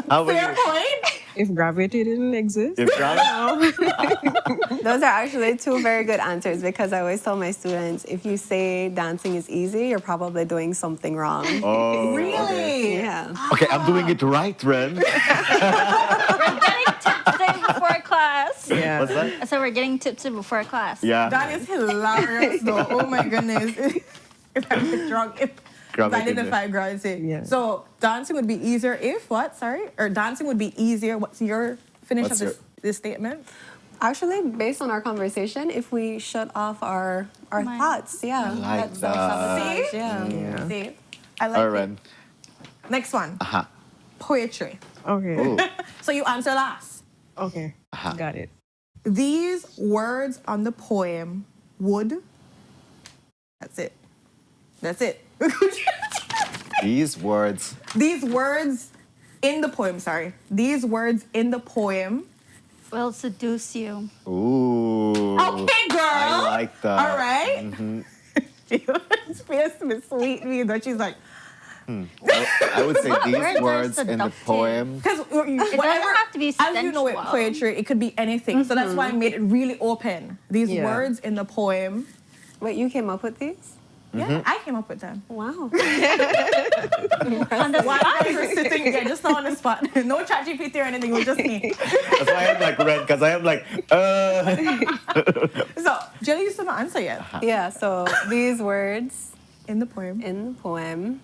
How about Fair you? point. If gravity didn't exist. If those are actually two very good answers, because I always tell my students, if you say dancing is easy, you're probably doing something wrong. Oh, Really? Okay. Yeah. Okay, I'm doing it right, Ren. We're getting tipsy before class. Yeah. What's that? So we're getting tipsy before class. Yeah. That is hilarious, though. Oh my goodness. If I was drunk, if I identify gravity. Yeah. So dancing would be easier if what? Sorry? Or dancing would be easier. What's your finish What's of this statement? Actually, based on our conversation, if we shut off our thoughts, yeah. like that's that. self-sabotage, See? yeah. See? I like All it. right, Ren. Next one. Aha. poetry. Okay. So you answer last. Okay. Got it. These words on the poem would. That's it. That's it. These words. These words in the poem, sorry. These words in the poem will seduce you. Ooh. Okay, girl. I like that. All right. Mm-hmm. She supposed to be sweet me, but she's like, I would say What these words are words in the seductive? poem. because It doesn't have to be as you know, with sensual. poetry, it could be anything. So that's why I made it really open. These Yeah. words in the poem. Wait, you came up with these? Yeah, I came up with them. Wow. On the spot. While you were sitting, yeah, just on the spot. No ChatGPT or anything. It was just me. That's why I'm like red, because I am like, So, Jelly, you still not answer yet. Yeah, so these words in the poem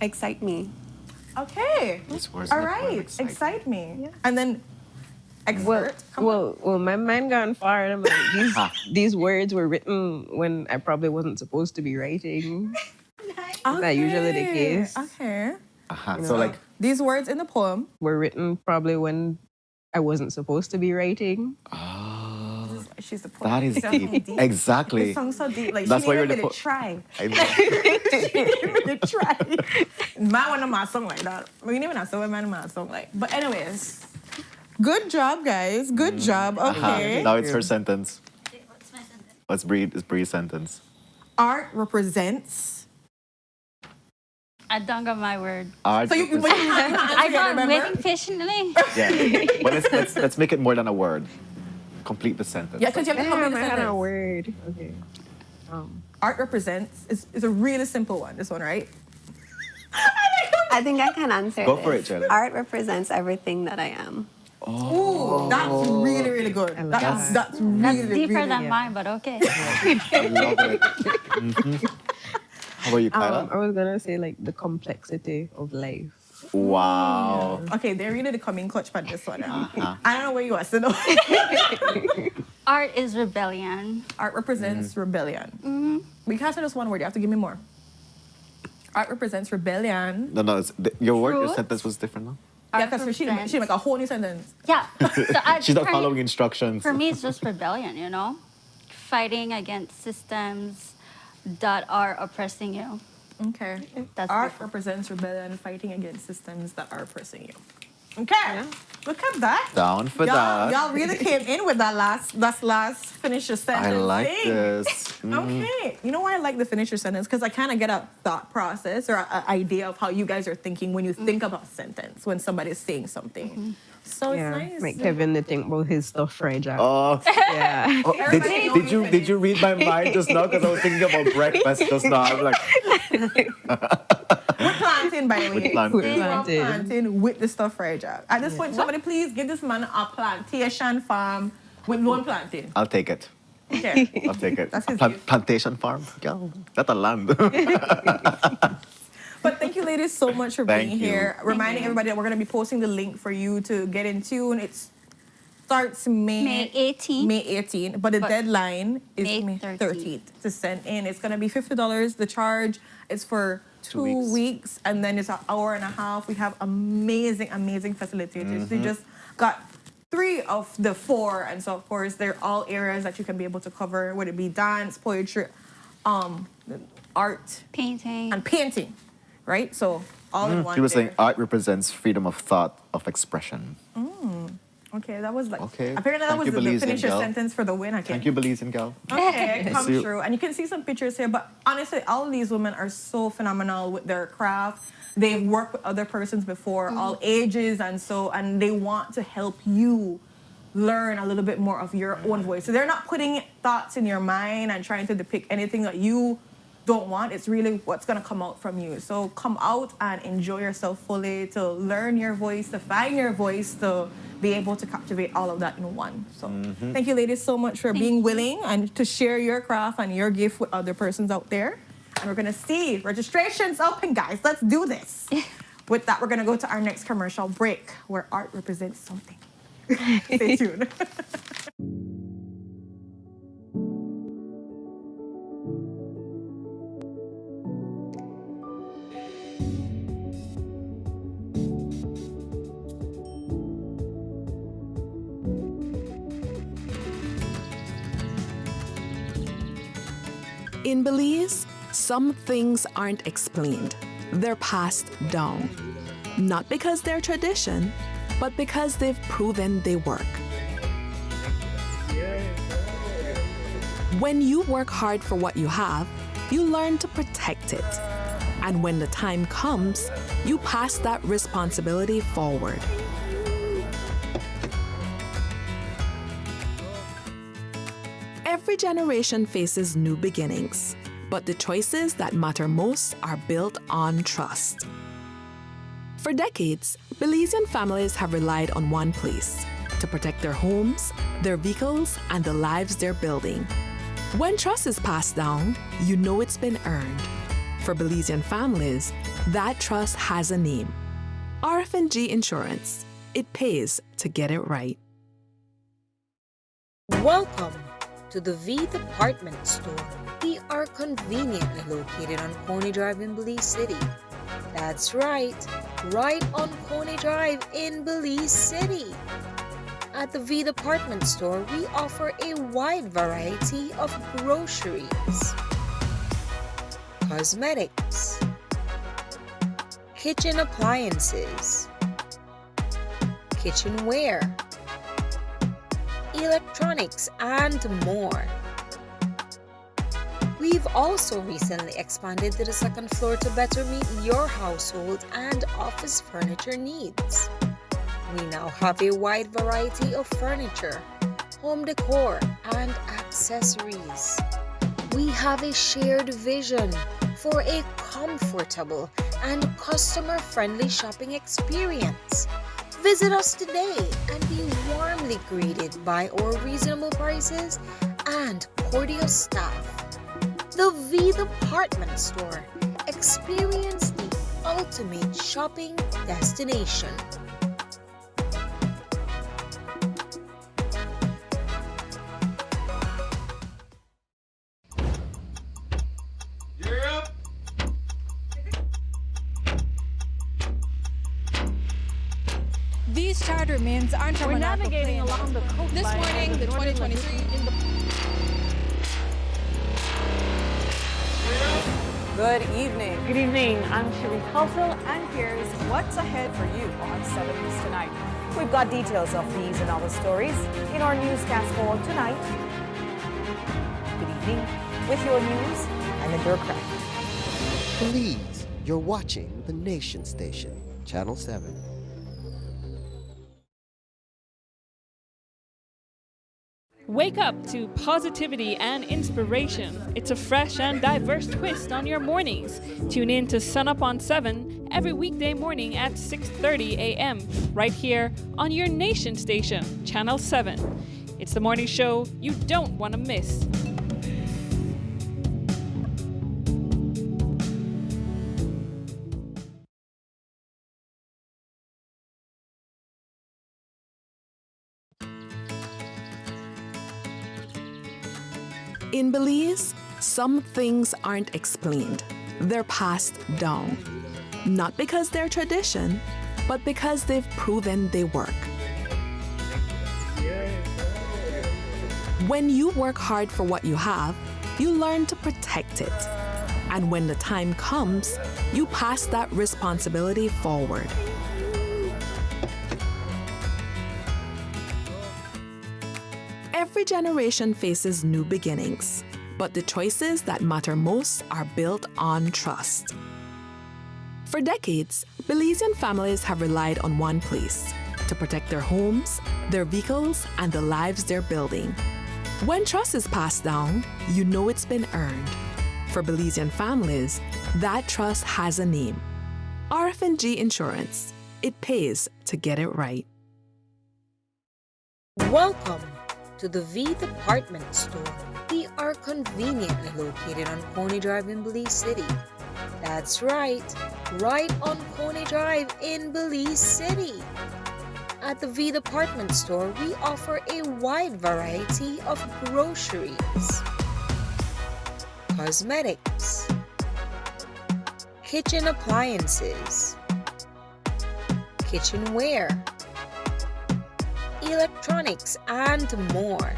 excite me. Okay. These words All in the poem right. Excite me. And then Well, my mind gone far. And I'm like, these words were written when I probably wasn't supposed to be writing. Is that usually the case? Okay. So like these words in the poem were written probably when I wasn't supposed to be writing. She's the poet. that is It sounds deep. deep. Exactly. It sounds so deep. Like That's she why didn't you're even the try. I know. She didn't even try. Man want to my song like that. We didn't even have so man my song like. But anyways, good job, guys. Good job. Okay. Now it's her sentence. What's Bree's sentence? Art represents. I don't got my word. Art So you represents- I got waiting patiently. Yeah. But let's make it more than a word. Complete the sentence. Yeah, because you have to complete the I had sentence. a word. Okay. Art represents is a really simple one. This one, right? I think I can answer Go this. for it, Jelly. Art represents everything that I am. Ooh, that's really, really good. That's really, That's deeper really than mine, but okay. I love it. Mhm. How about you, Kyla? I was gonna say like the complexity of life. Wow. Okay, they're really the coming clutch for this one. I don't know where you are, so no. Art is rebellion. Art represents rebellion. We can't say just one word. You have to give me more. Art represents rebellion. No, your word, your Truth. sentence was different, no? Yeah, because she make a whole new sentence. Yeah. So She's not for me- following instructions. For me, it's just rebellion, you know? Fighting against systems that are oppressing you. Okay. That's Art represents rebellion, fighting against systems that are oppressing you. Okay. Look at that. Down for y'all, that. Y'all really came in with that last finish your sentence. I like thing. this. Okay. You know why I like the finish your sentence? Because I kind of get a thought process or an idea of how you guys are thinking when you think about a sentence, when somebody's saying something. So Yeah, it's nice. like Kevin, they think about his stuff fragile. Oh. Yeah. Oh, did you read my mind just now? Because I was thinking about breakfast just now. I'm like, We're planting, by the way. We're planting. We are planting with the stuff fragile. At this point, somebody please give this man a plantation farm with loan planting. I'll take it. Okay. I'll take it. That's his Plantation farm? Girl, that's a land. But thank you, ladies, so much for Thank being you. here. Reminding everybody that we're going to be posting the link for you to get in tune. It starts May 18th. May 18th, but the But deadline is May May 13th to send in. It's going to be $50. The charge is for 2 weeks, and then it's an hour and a half. We have amazing, amazing facilitators. We just got 3 of the 4, and so of course they're all areas that you can be able to cover, whether it be dance, poetry, art, painting, and painting. Right? So all in one. She was there. saying art represents freedom of thought, of expression. Okay, that was like. Okay. Apparently that Thank was you, the Belizean finisher gal. sentence for the win. Okay. Thank you, Belizean gal. Okay, Yes, come you- true. And you can see some pictures here, but honestly, all of these women are so phenomenal with their craft. They've worked with other persons before, all ages, and they want to help you learn a little bit more of your own voice. So they're not putting thoughts in your mind and trying to depict anything that you don't want. It's really what's gonna come out from you. So come out and enjoy yourself fully, to learn your voice, to find your voice, to be able to captivate all of that in one. So thank you, ladies, so much for being willing and to share your craft and your gift with other persons out there. And we're gonna see registrations open, guys. Let's do this. With that, we're gonna go to our next commercial break where art represents something. Stay tuned. In Belize, some things aren't explained, they're passed down. Not because they're tradition, but because they've proven they work. When you work hard for what you have, you learn to protect it. And when the time comes, you pass that responsibility forward. Every generation faces new beginnings, but the choices that matter most are built on trust. For decades, Belizean families have relied on one place to protect their homes, their vehicles, and the lives they're building. When trust is passed down, you know it's been earned. For Belizean families, that trust has a name. RF&G Insurance. It pays to get it right. Welcome to the V Department Store. We are conveniently located on Coney Drive in Belize City. That's right on Coney Drive in Belize City. At the V Department Store, we offer a wide variety of groceries, cosmetics, kitchen appliances, kitchenware, electronics, and more. We've also recently expanded to the second floor to better meet your household and office furniture needs. We now have a wide variety of furniture, home decor, and accessories. We have a shared vision for a comfortable and customer-friendly shopping experience. Visit us today and be warmly greeted by our reasonable prices and cordial staff. The V Department Store. Experience the ultimate shopping destination. These charter mints aren't from We're an navigating along the coastline. This morning, the 2023 in the Good evening. Good evening. I'm Cherie Culfil, and here's what's ahead for you on 7 News Tonight. We've got details of these and other stories in our newscast for tonight. Good evening. With your news, I'm Indra Craig. Belize, you're watching the Nation Station, Channel 7. Wake up to positivity and inspiration. It's a fresh and diverse twist on your mornings. Tune in to Sunup on 7 every weekday morning at 6:30 a.m. right here on your Nation Station, Channel 7. It's the morning show you don't want to miss. In Belize, some things aren't explained, they're passed down. Not because they're tradition, but because they've proven they work. When you work hard for what you have, you learn to protect it. And when the time comes, you pass that responsibility forward. Every generation faces new beginnings, but the choices that matter most are built on trust. For decades, Belizean families have relied on one place to protect their homes, their vehicles, and the lives they're building. When trust is passed down, you know it's been earned. For Belizean families, that trust has a name. RF&G Insurance. It pays to get it right. Welcome to the V Department Store. We are conveniently located on Coney Drive in Belize City. That's right on Coney Drive in Belize City. At the V Department Store, we offer a wide variety of groceries, cosmetics, kitchen appliances, kitchenware, electronics, and more.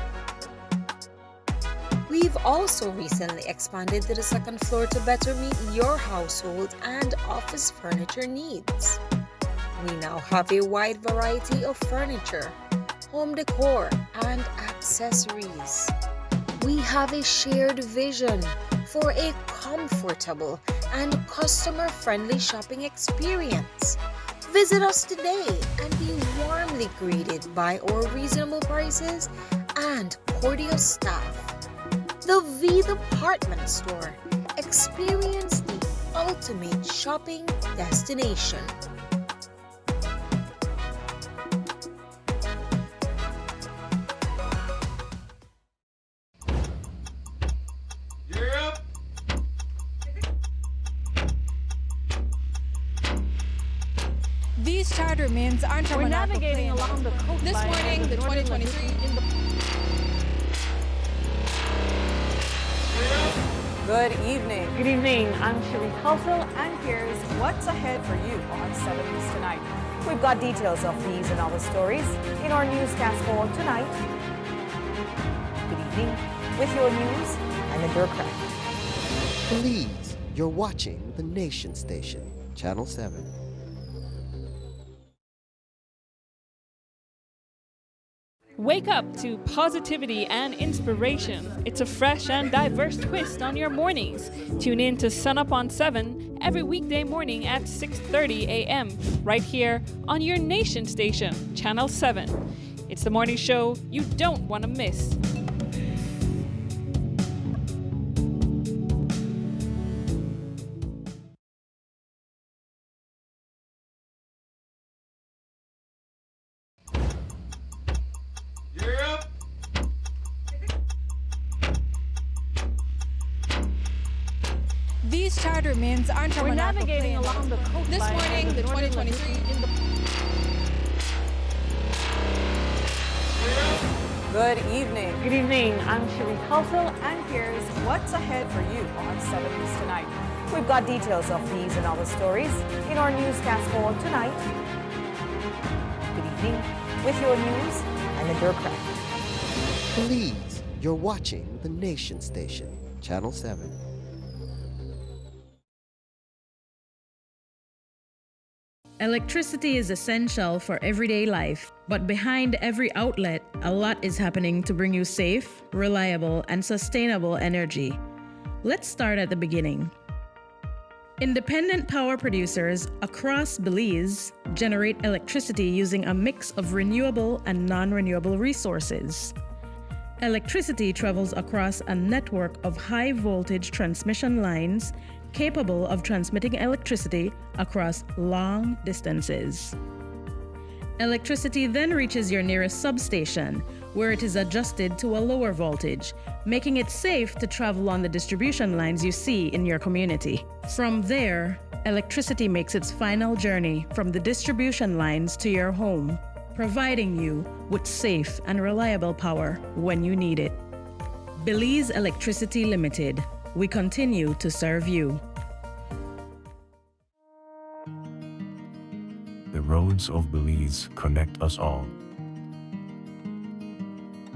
We've also recently expanded to the second floor to better meet your household and office furniture needs. We now have a wide variety of furniture, home decor, and accessories. We have a shared vision for a comfortable and customer-friendly shopping experience. Visit us today and be warmly greeted by our reasonable prices and cordial staff. The V Department Store. Experience the ultimate shopping destination. These charter mains aren't We're navigating along the coastline. This morning, the 2023 in the Good evening. Good evening. I'm Cherie Culsel, and here's what's ahead for you on 7 News Tonight. We've got details of these and other stories in our newscast for tonight. Good evening. With your news, I'm Indra Craft. Belize, you're watching the Nation Station, Channel 7. Wake up to positivity and inspiration. It's a fresh and diverse twist on your mornings. Tune in to Sunup on 7 every weekday morning at 6:30 a.m. right here on your Nation Station, Channel 7. It's the morning show you don't want to miss. These charter mains aren't We're navigating along the coastline. This morning, the 2023 in the Good evening. Good evening. I'm Cherie Culsel, and here's what's ahead for you on 7 News Tonight. We've got details of these and other stories in our newscast for tonight. Good evening. With your news, I'm Indra Craft. Belize, you're watching the Nation Station, Channel 7. Electricity is essential for everyday life, but behind every outlet, a lot is happening to bring you safe, reliable, and sustainable energy. Let's start at the beginning. Independent power producers across Belize generate electricity using a mix of renewable and non-renewable resources. Electricity travels across a network of high-voltage transmission lines capable of transmitting electricity across long distances. Electricity then reaches your nearest substation, where it is adjusted to a lower voltage, making it safe to travel on the distribution lines you see in your community. From there, electricity makes its final journey from the distribution lines to your home, providing you with safe and reliable power when you need it. Belize Electricity Limited. We continue to serve you. The roads of Belize connect us all.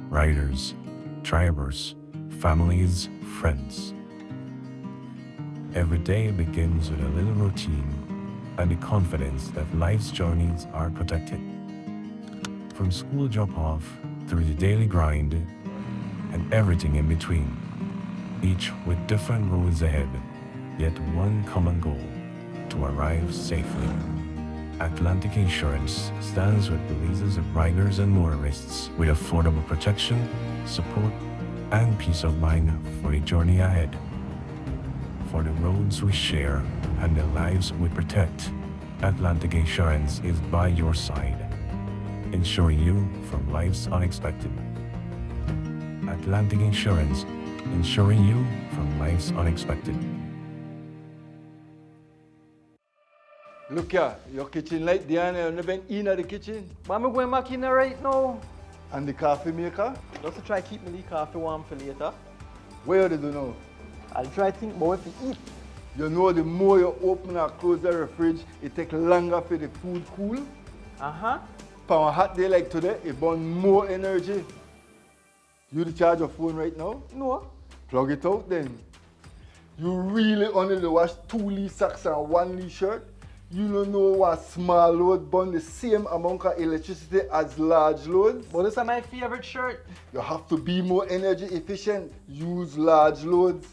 Riders, drivers, families, friends. Every day begins with a little routine and the confidence that life's journeys are protected. From school drop-off through the daily grind and everything in between, each with different roads ahead, yet one common goal: to arrive safely. Atlantic Insurance stands with Belize's riders and motorists with affordable protection, support, and peace of mind for the journey ahead. For the roads we share and the lives we protect, Atlantic Insurance is by your side, insuring you from life's unexpected. Atlantic Insurance, insuring you from life's unexpected. Look here, your kitchen light there and you never in the kitchen. But I'm going back in there right now. And the coffee maker? Just to try keep my coffee warm for later. Where do you know? I'll try to think about what to eat. You know the more you open or close the fridge, it takes longer for the food cool. Uh-huh. For a hot day like today, it burns more energy. You charge your phone right now? No. Plug it out then. You really only wash 2 Lee socks and 1 Lee shirt? You don't know what small load burn the same amount of electricity as large loads? But this is my favorite shirt. You have to be more energy efficient. Use large loads.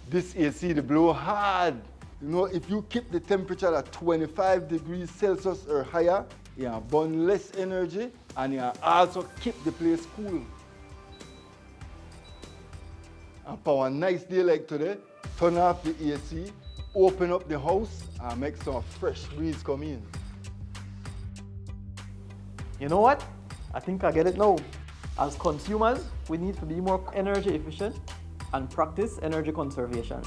This AC, they blow hard. You know, if you keep the temperature at 25 degrees Celsius or higher, you burn less energy and you also keep the place cool. And for a nice day like today, turn off the AC, open up the house and make some fresh breeze come in. You know what? I think I get it now. As consumers, we need to be more energy efficient and practice energy conservation.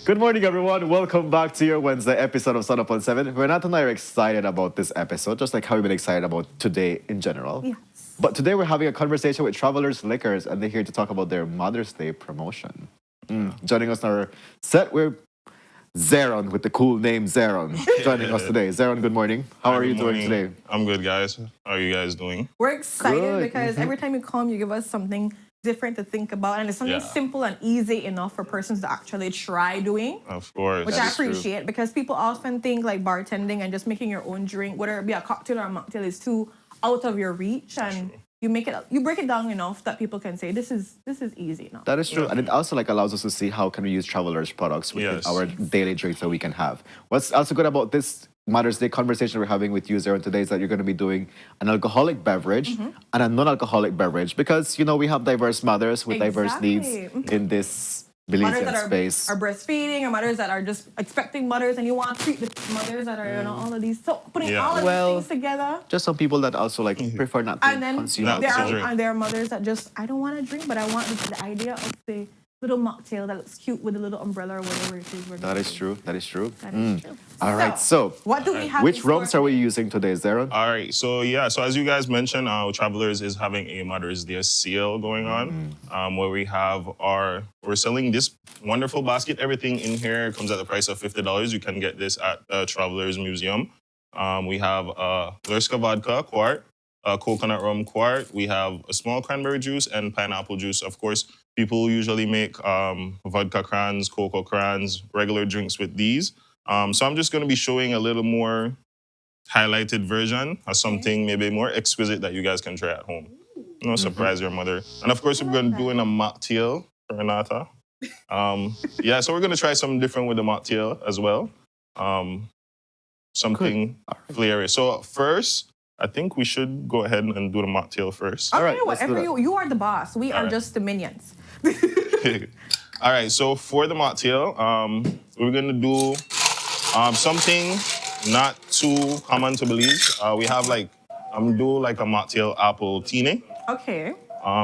Good morning, everyone. Welcome back to your Wednesday episode of Sunup on 7. Renata and I are excited about this episode, just like how we've been excited about today in general. Yes. But today we're having a conversation with Travelers Liquors, and they're here to talk about their Mother's Day promotion. Joining us on our set, we're Zeron, with the cool name Zeron, joining us today. Zeron, good morning. How are you doing today? I'm good, guys. How are you guys doing? We're excited Good. because every time you come, you give us something different to think about, and it's something simple and easy enough for persons to actually try doing. Of course. Which I appreciate because people often think like bartending and just making your own drink, whether it be a cocktail or a mocktail, is too out of your reach, and you break it down enough that people can say this is easy enough. That is true, and it also allows us to see how can we use Travelers products within our daily drinks that we can have. What's also good about this Mother's Day conversation we're having with you, Zeron, today is that you're going to be doing an alcoholic beverage and a non-alcoholic beverage because, you know, we have diverse mothers with diverse needs in this Mothers Belizean that space. are breastfeeding, or mothers that are just expecting mothers, and you want to treat the mothers that are, all of these. So putting all of these things together. Just some people that also prefer not to And then consume there are mothers that just, I don't want to drink, but I want the idea of the little mocktail that looks cute with a little umbrella or whatever it is. That is true. That is true. That is true. All right, so what do we have? Which rums are we using today, Zeron? All right, so so as you guys mentioned, Travelers is having a Mother's Day sale going on, where we have we're selling this wonderful basket. Everything in here comes at the price of $50. You can get this at Travelers Museum. We have Lurska vodka quart, coconut rum quart. We have a small cranberry juice and pineapple juice. Of course, people usually make vodka crans, cocoa crans, regular drinks with these. So I'm just going to be showing a little more highlighted version of something maybe more exquisite that you guys can try at home. No surprise your mother. And of course, we're going to do in a mocktail for Renata. So we're going to try something different with the mocktail as well. Something flavory. So first, I think we should go ahead and do the mocktail first. Okay, whatever you are the boss. We are right. just the minions. All right, so for the mocktail, we're gonna do something not too common to Belize. We have I'm do like a mocktail apple tine. Okay.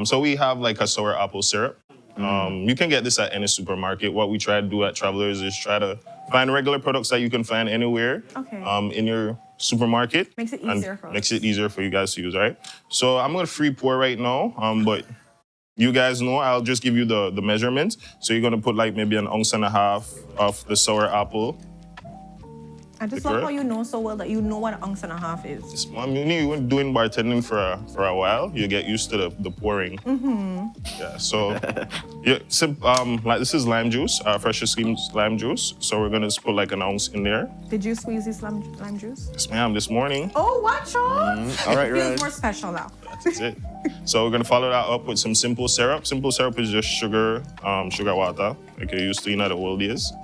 So we have like a sour apple syrup. You can get this at any supermarket. What we try to do at Travelers is try to find regular products that you can find anywhere in your supermarket. Makes it easier for us. Makes it easier for you guys to use, right? So I'm gonna free pour right now, but you guys know I'll just give you the measurements. So you're gonna put like maybe 1.5 ounces of the sour apple. I just love how you know so well that you know what 1.5 ounces is. You've been doing bartending for a while. You get used to the pouring. Yeah, so like this is lime juice, freshly squeezed lime juice. So we're gonna just put like 1 ounce in there. Did you squeeze this lime juice? Yes, ma'am, this morning. Oh, watch out! All right, It feels right. more special now. That's it. So we're gonna follow that up with some simple syrup. Simple syrup is just sugar, sugar water, like you used to the old days.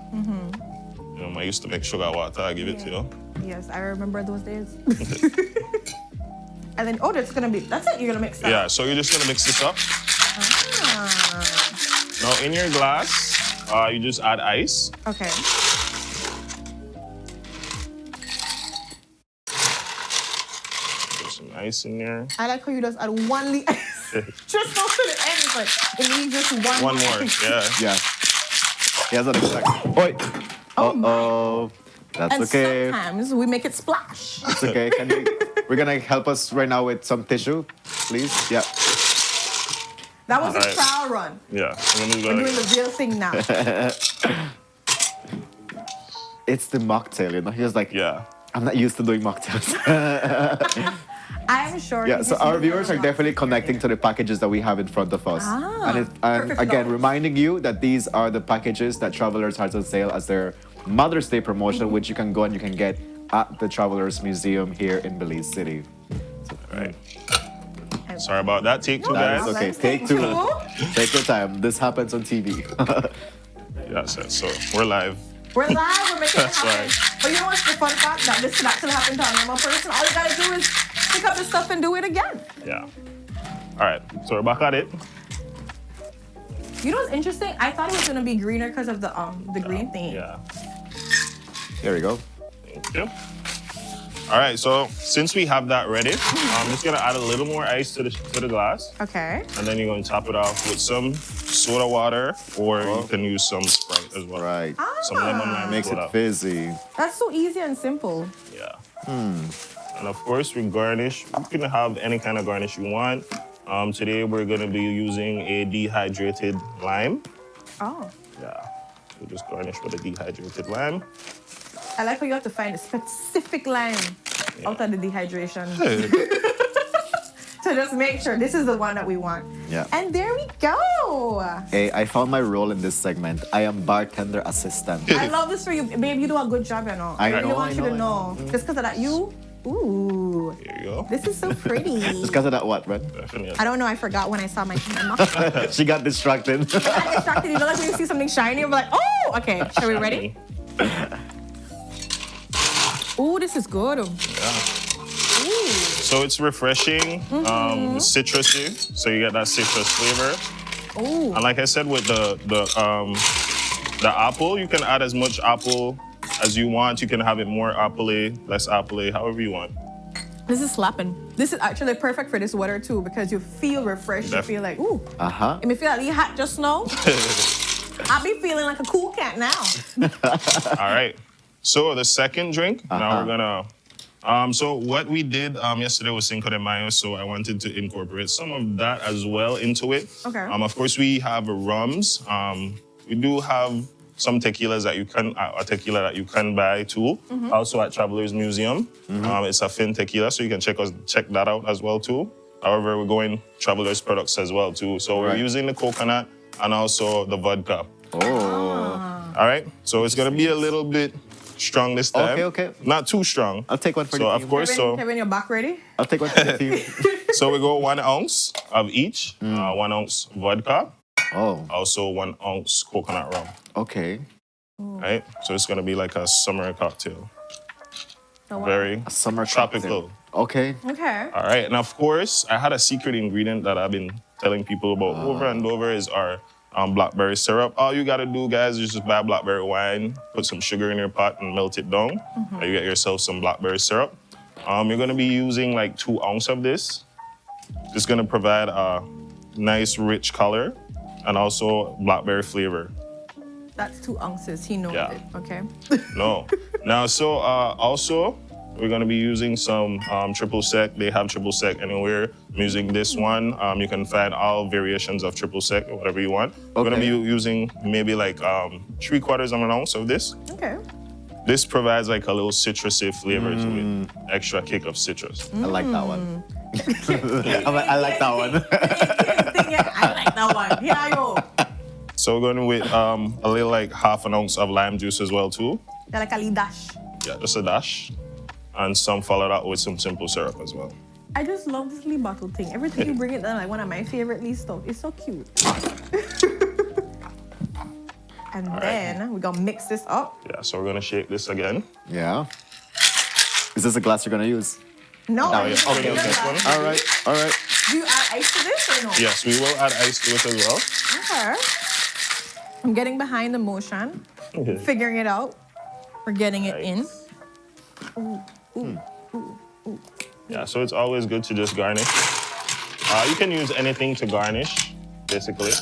I used to make sugar water, I give it to you. Yes, I remember those days. And then, that's it, you're gonna mix that. Yeah, so you're just gonna mix this up. Now in your glass, you just add ice. Okay. Put some ice in there. I like how you just add 1 liter. Just go to the end, it's like, it needs just one more, yeah. Yeah. He has an exact. Oi! Uh-oh. That's and okay. sometimes we make it splash. It's okay. We're gonna help us right now with some tissue, please. Yeah. That was a trial run. Yeah. We're doing the real thing now. It's the mocktail, He was like, I'm not used to doing mocktails. I'm sure. Yeah, so our viewers are definitely connecting to the packages that we have in front of us. And again, reminding you that these are the packages that Travelers has on sale as their Mother's Day promotion, which you can go and you can get at the Travelers Museum here in Belize City. All right. Sorry about that. Take two, guys. That's okay. Take two. Take your time. This happens on TV. Yes, so we're live. We're live. We're making it happen. But you know what's the fun fact? That this can actually happen to a normal person. All you gotta do is pick up the stuff and do it again. Yeah. All right. So we're back at it. You know what's interesting? I thought it was gonna be greener because of the green thing. Yeah. There we go. Thank you. All right. So since we have that ready, I'm just gonna add a little more ice to the glass. Okay. And then you're gonna top it off with some soda water, or you can use some Sprite as well. Right. Some lemon lime Makes soda. it fizzy. That's so easy and simple. Yeah. And of course, we garnish. You can have any kind of garnish you want. Today, we're going to be using a dehydrated lime. Oh. Yeah. So just garnish with a dehydrated lime. I like how you have to find a specific lime out of the dehydration. To just make sure this is the one that we want. Yeah. And there we go. Hey, I found my role in this segment. I am bartender assistant. I love this for you. Babe, you do a good job, I really know, want you to know. Just because of that, ooh. There you go. This is so pretty. Just because of that what, man? I don't know. I forgot when I saw my She got distracted. I got distracted. You know, like when you see something shiny, I'm like, oh, okay. Are we ready? Oh, this is good. Yeah. So it's refreshing, citrusy. So you get that citrus flavor. Oh. And like I said, with the apple, you can add as much apple as you want. You can have it more apple-y, less apple-y, however you want. This is slapping. This is actually perfect for this weather too because you feel refreshed. You feel like, ooh. It may feel like you hot just now. I'll be feeling like a cool cat now. All right. So the second drink, now we're gonna, so what we did yesterday was Cinco de Mayo, so I wanted to incorporate some of that as well into it. Okay. Of course, we have rums. We do have some tequilas that you can, a tequila that you can buy too. Also at Travelers Museum. It's a fin tequila, so you can check that out as well too. However, we're going Travelers products as well too. So we're using the coconut and also the vodka. All right, so it's gonna be a little bit strong this time. Okay. Not too strong. I'll take one for the team. of course, Kevin, your back ready? I'll take one for the team. So we go 1 ounce of each. 1 ounce vodka. Also 1 ounce coconut rum. Okay. Right? So it's gonna be like a summer cocktail. Very summer tropical. Okay. Okay. All right, and of course, I had a secret ingredient that I've been telling people about over and over is our blackberry syrup. All you gotta do, guys, is just buy blackberry wine, put some sugar in your pot and melt it down. And you get yourself some blackberry syrup. You're gonna be using like 2 ounces of this. It's gonna provide a nice, rich color and also blackberry flavor. That's 2 ounces. He knows it. Okay. No. Now, so also, we're gonna be using some triple sec. They have triple sec anywhere. I'm using this one. You can find all variations of triple sec, whatever you want. We're gonna be using maybe like 3/4 of an ounce of this. Okay. This provides like a little citrusy flavor to it. Extra kick of citrus. I like that one. I like that one. I like that one. Here I go. So we're going with a little like 1/2 ounce of lime juice as well too. Yeah, like a little dash. Yeah, just a dash. And some follow that with some simple syrup as well. I just love this little bottle thing. Every time you bring it down, like one of my favorite little stuff. It's so cute. And then we're gonna mix this up. Yeah, so we're gonna shake this again. Yeah. Is this a glass you're gonna use? No. Oh, yeah. Okay, this one. All right, all right. Do you add ice to this or no? Yes, we will add ice to it as well. Okay. I'm getting behind the motion, figuring it out. We're getting it in. Ooh, ooh, ooh, ooh. Yeah, so it's always good to just garnish. You can use anything to garnish, basically.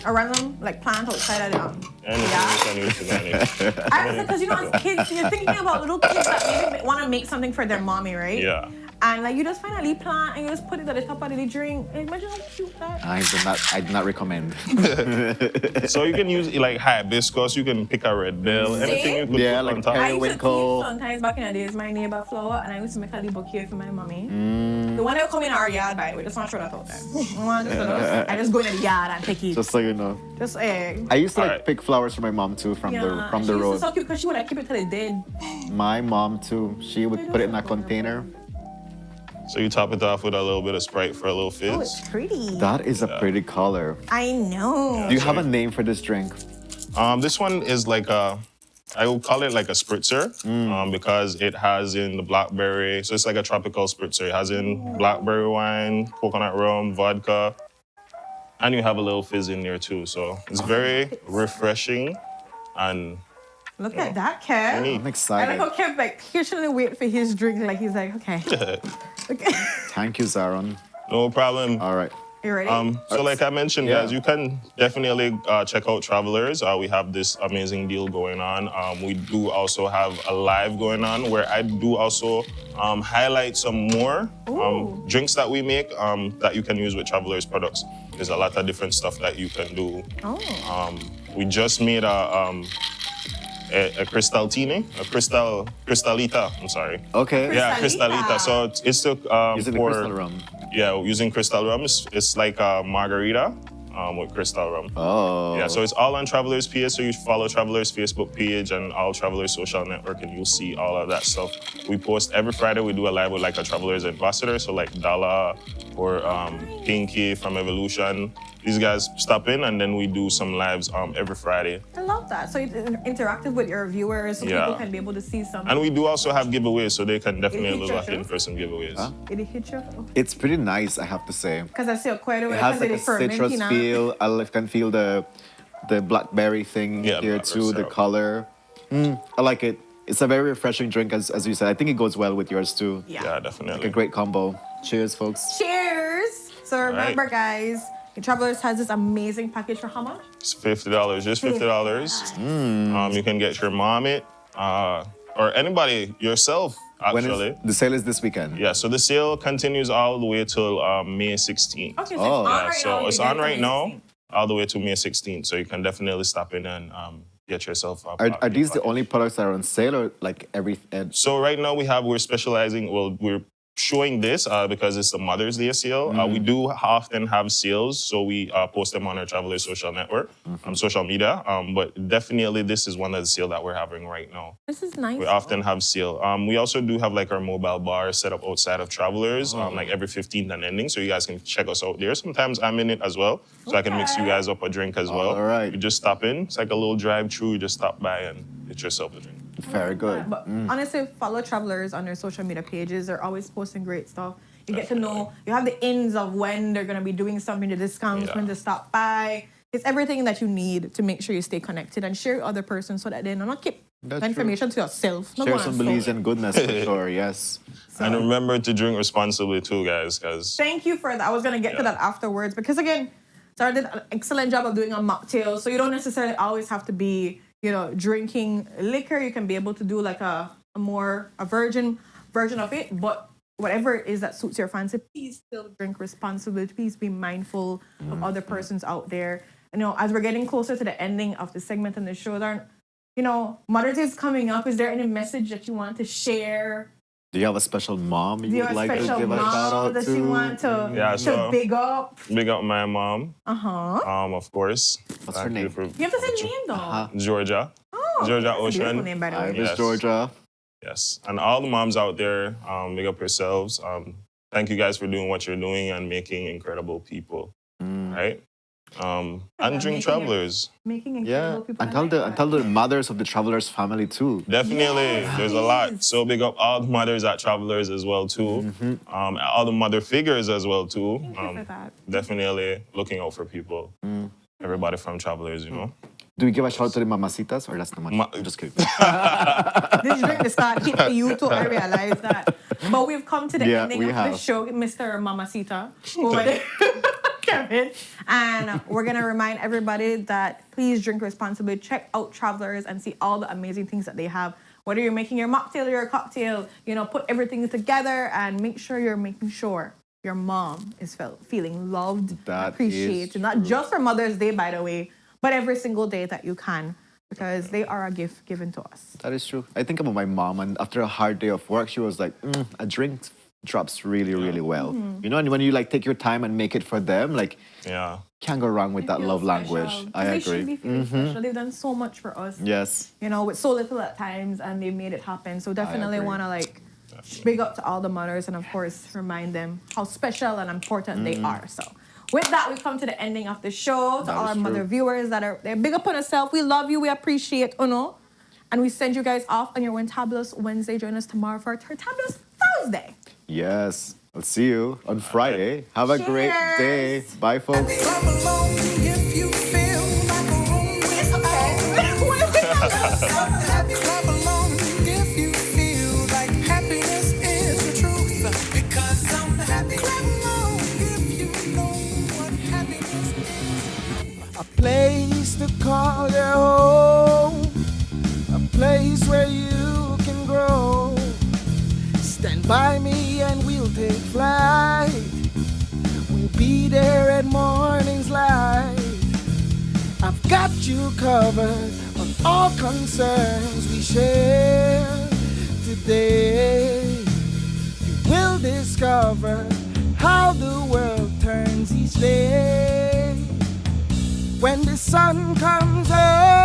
A random like plant outside of the Anything you can use to garnish. I because you know, as kids, you're thinking about little kids that maybe want to make something for their mommy, right? Yeah. And like you just find a little plant and you just put it at the top of the drink. Imagine how cute that. I do not recommend. So you can use like hibiscus, you can pick a red bell, anything you could put like on top. I used to keep sometimes back in the days my neighbor flower and I used to make a little bouquet for my mommy. The one that would come in our yard, by the way, just not sure that out there. I just go in the yard and pick it. Just so you know. Just I used to pick flowers for my mom too from the road. She's so cute because she would like keep it till it's dead. My mom too. She would put it in a container. So you top it off with a little bit of Sprite for a little fizz. Oh, it's pretty. That is a pretty color. I know. Do you have a name for this drink? This one is like I would call it like a spritzer because it has in the blackberry. So it's like a tropical spritzer. It has in blackberry wine, coconut rum, vodka, and you have a little fizz in there too. So it's very refreshing and. Look at that, Kev. I'm excited. I like how Kev like patiently wait for his drink. Like he's like, okay. Okay. Thank you, Zaron. No problem. All right. You ready? So like I mentioned, guys, you can definitely check out Travelers. We have this amazing deal going on. We do also have a live going on where I do also highlight some more drinks that we make that you can use with Travelers products. There's a lot of different stuff that you can do. We just made a Cristalita, I'm sorry. Okay. Yeah, Cristalita. So it's the using the crystal rum. Yeah, using crystal rum. It's like a margarita with crystal rum. Oh. Yeah, so it's all on Travelers PA. So you follow Travelers Facebook page and all Travelers social network, and you'll see all of that stuff. We post every Friday. We do a live with like a Travelers ambassador. So like Dala or Pinky from Evolution. These guys stop in, and then we do some lives every Friday. I love that. So it's interactive with your viewers, so people can be able to see something. And we do also have giveaways, so they can definitely lock in for some giveaways. Huh? Did it hit you? It's pretty nice, I have to say. Because I see quite a It has like a citrus feel. I can feel the blackberry thing here too, the color. I like it. It's a very refreshing drink, as you said. I think it goes well with yours too. Yeah, definitely. Like a great combo. Cheers, folks. Cheers! So remember, guys, Travelers has this amazing package for how much? It's $50, just $50. You can get your mom it, or anybody, yourself, actually. The sale is this weekend? Yeah, so the sale continues all the way till May 16th. Okay, so it's on right now, all the way to May 16th. So you can definitely stop in and get yourself up. Are these the only products that are on sale, or like every? So right now we're specializing. Well, we're showing this because it's the Mother's Day sale. We do often have sales, so we post them on our Travelers social network, social media. But definitely this is one of the sale that we're having right now. This is nice. We often have sale. We also do have like our mobile bar set up outside of Travelers, like every 15th and ending, so you guys can check us out there. Sometimes I'm in it as well, so I can mix you guys up a drink as well. All right. You just stop in. It's like a little drive-through. You just stop by and get yourself a drink. Very good. But honestly, follow Travelers on their social media pages. They're always posting great stuff. You get to know, you have the ins of when they're going to be doing something, the discounts, when to stop by. It's everything that you need to make sure you stay connected and share with other persons so that they don't keep the information to yourself. Share some Belizean goodness for sure, yes. And remember to drink responsibly too, guys, because... Thank you for that. I was going to get to that afterwards because, again, Sarah did an excellent job of doing a mocktail. So you don't necessarily always have to be, drinking liquor. You can be able to do like a virgin version of it. But whatever it is that suits your fancy, please still drink responsibly. Please be mindful of other persons out there. As we're getting closer to the ending of the segment and the show, Mother's Day is coming up. Is there any message that you want to share? Do you have a special mom you would like to special give a shout out that to? you want to big up? Big up my mom. Of course. What's her name? You have to say name though. Georgia. Oh, Georgia that's a Ocean. beautiful name, by the way. Miss Georgia. Yes. And all the moms out there, big up yourselves. Thank you guys for doing what you're doing and making incredible people. Right? And drink Travelers. Making incredible people. And tell the mothers of the Travelers family too. Definitely. There's a lot. So big up all the mothers at Travelers as well too. All the mother figures as well too. Thank you for that. Definitely looking out for people. Everybody from Travelers, Do we give a shout out to the mamacitas or that's not much? I'm just kidding. This drink the start hit for you too, I realize that. But we've come to the ending of the show, Mr. Mamacita over there, Kevin. And we're going to remind everybody that please drink responsibly. Check out Travelers and see all the amazing things that they have. Whether you're making your mocktail or your cocktail, put everything together and make sure you're making sure your mom is feeling loved, appreciated. Not just for Mother's Day, by the way, but every single day that you can, because they are a gift given to us. That is true. I think about my mom, and after a hard day of work, she was like, a drink drops really, really well. And when you take your time and make it for them, can't go wrong with that love language. I agree. They should be feeling special. They've done so much for us. Yes. With so little at times, and they made it happen. So definitely want to big up to all the mothers and, of course, remind them how special and important they are. So with that, we come to the ending of the show. To all our mother viewers they're big up on yourself. We love you. We appreciate Uno. And we send you guys off on your Wintabulous Wednesday. Join us tomorrow for our Turtabulous Thursday. Yes. I'll see you on Friday. Have a great day. Bye, folks. A place to call your home, a place where you can grow. Stand by me and we'll take flight. We'll be there at morning's light. I've got you covered on all concerns we share today. You will discover how the world turns each day. When the sun comes up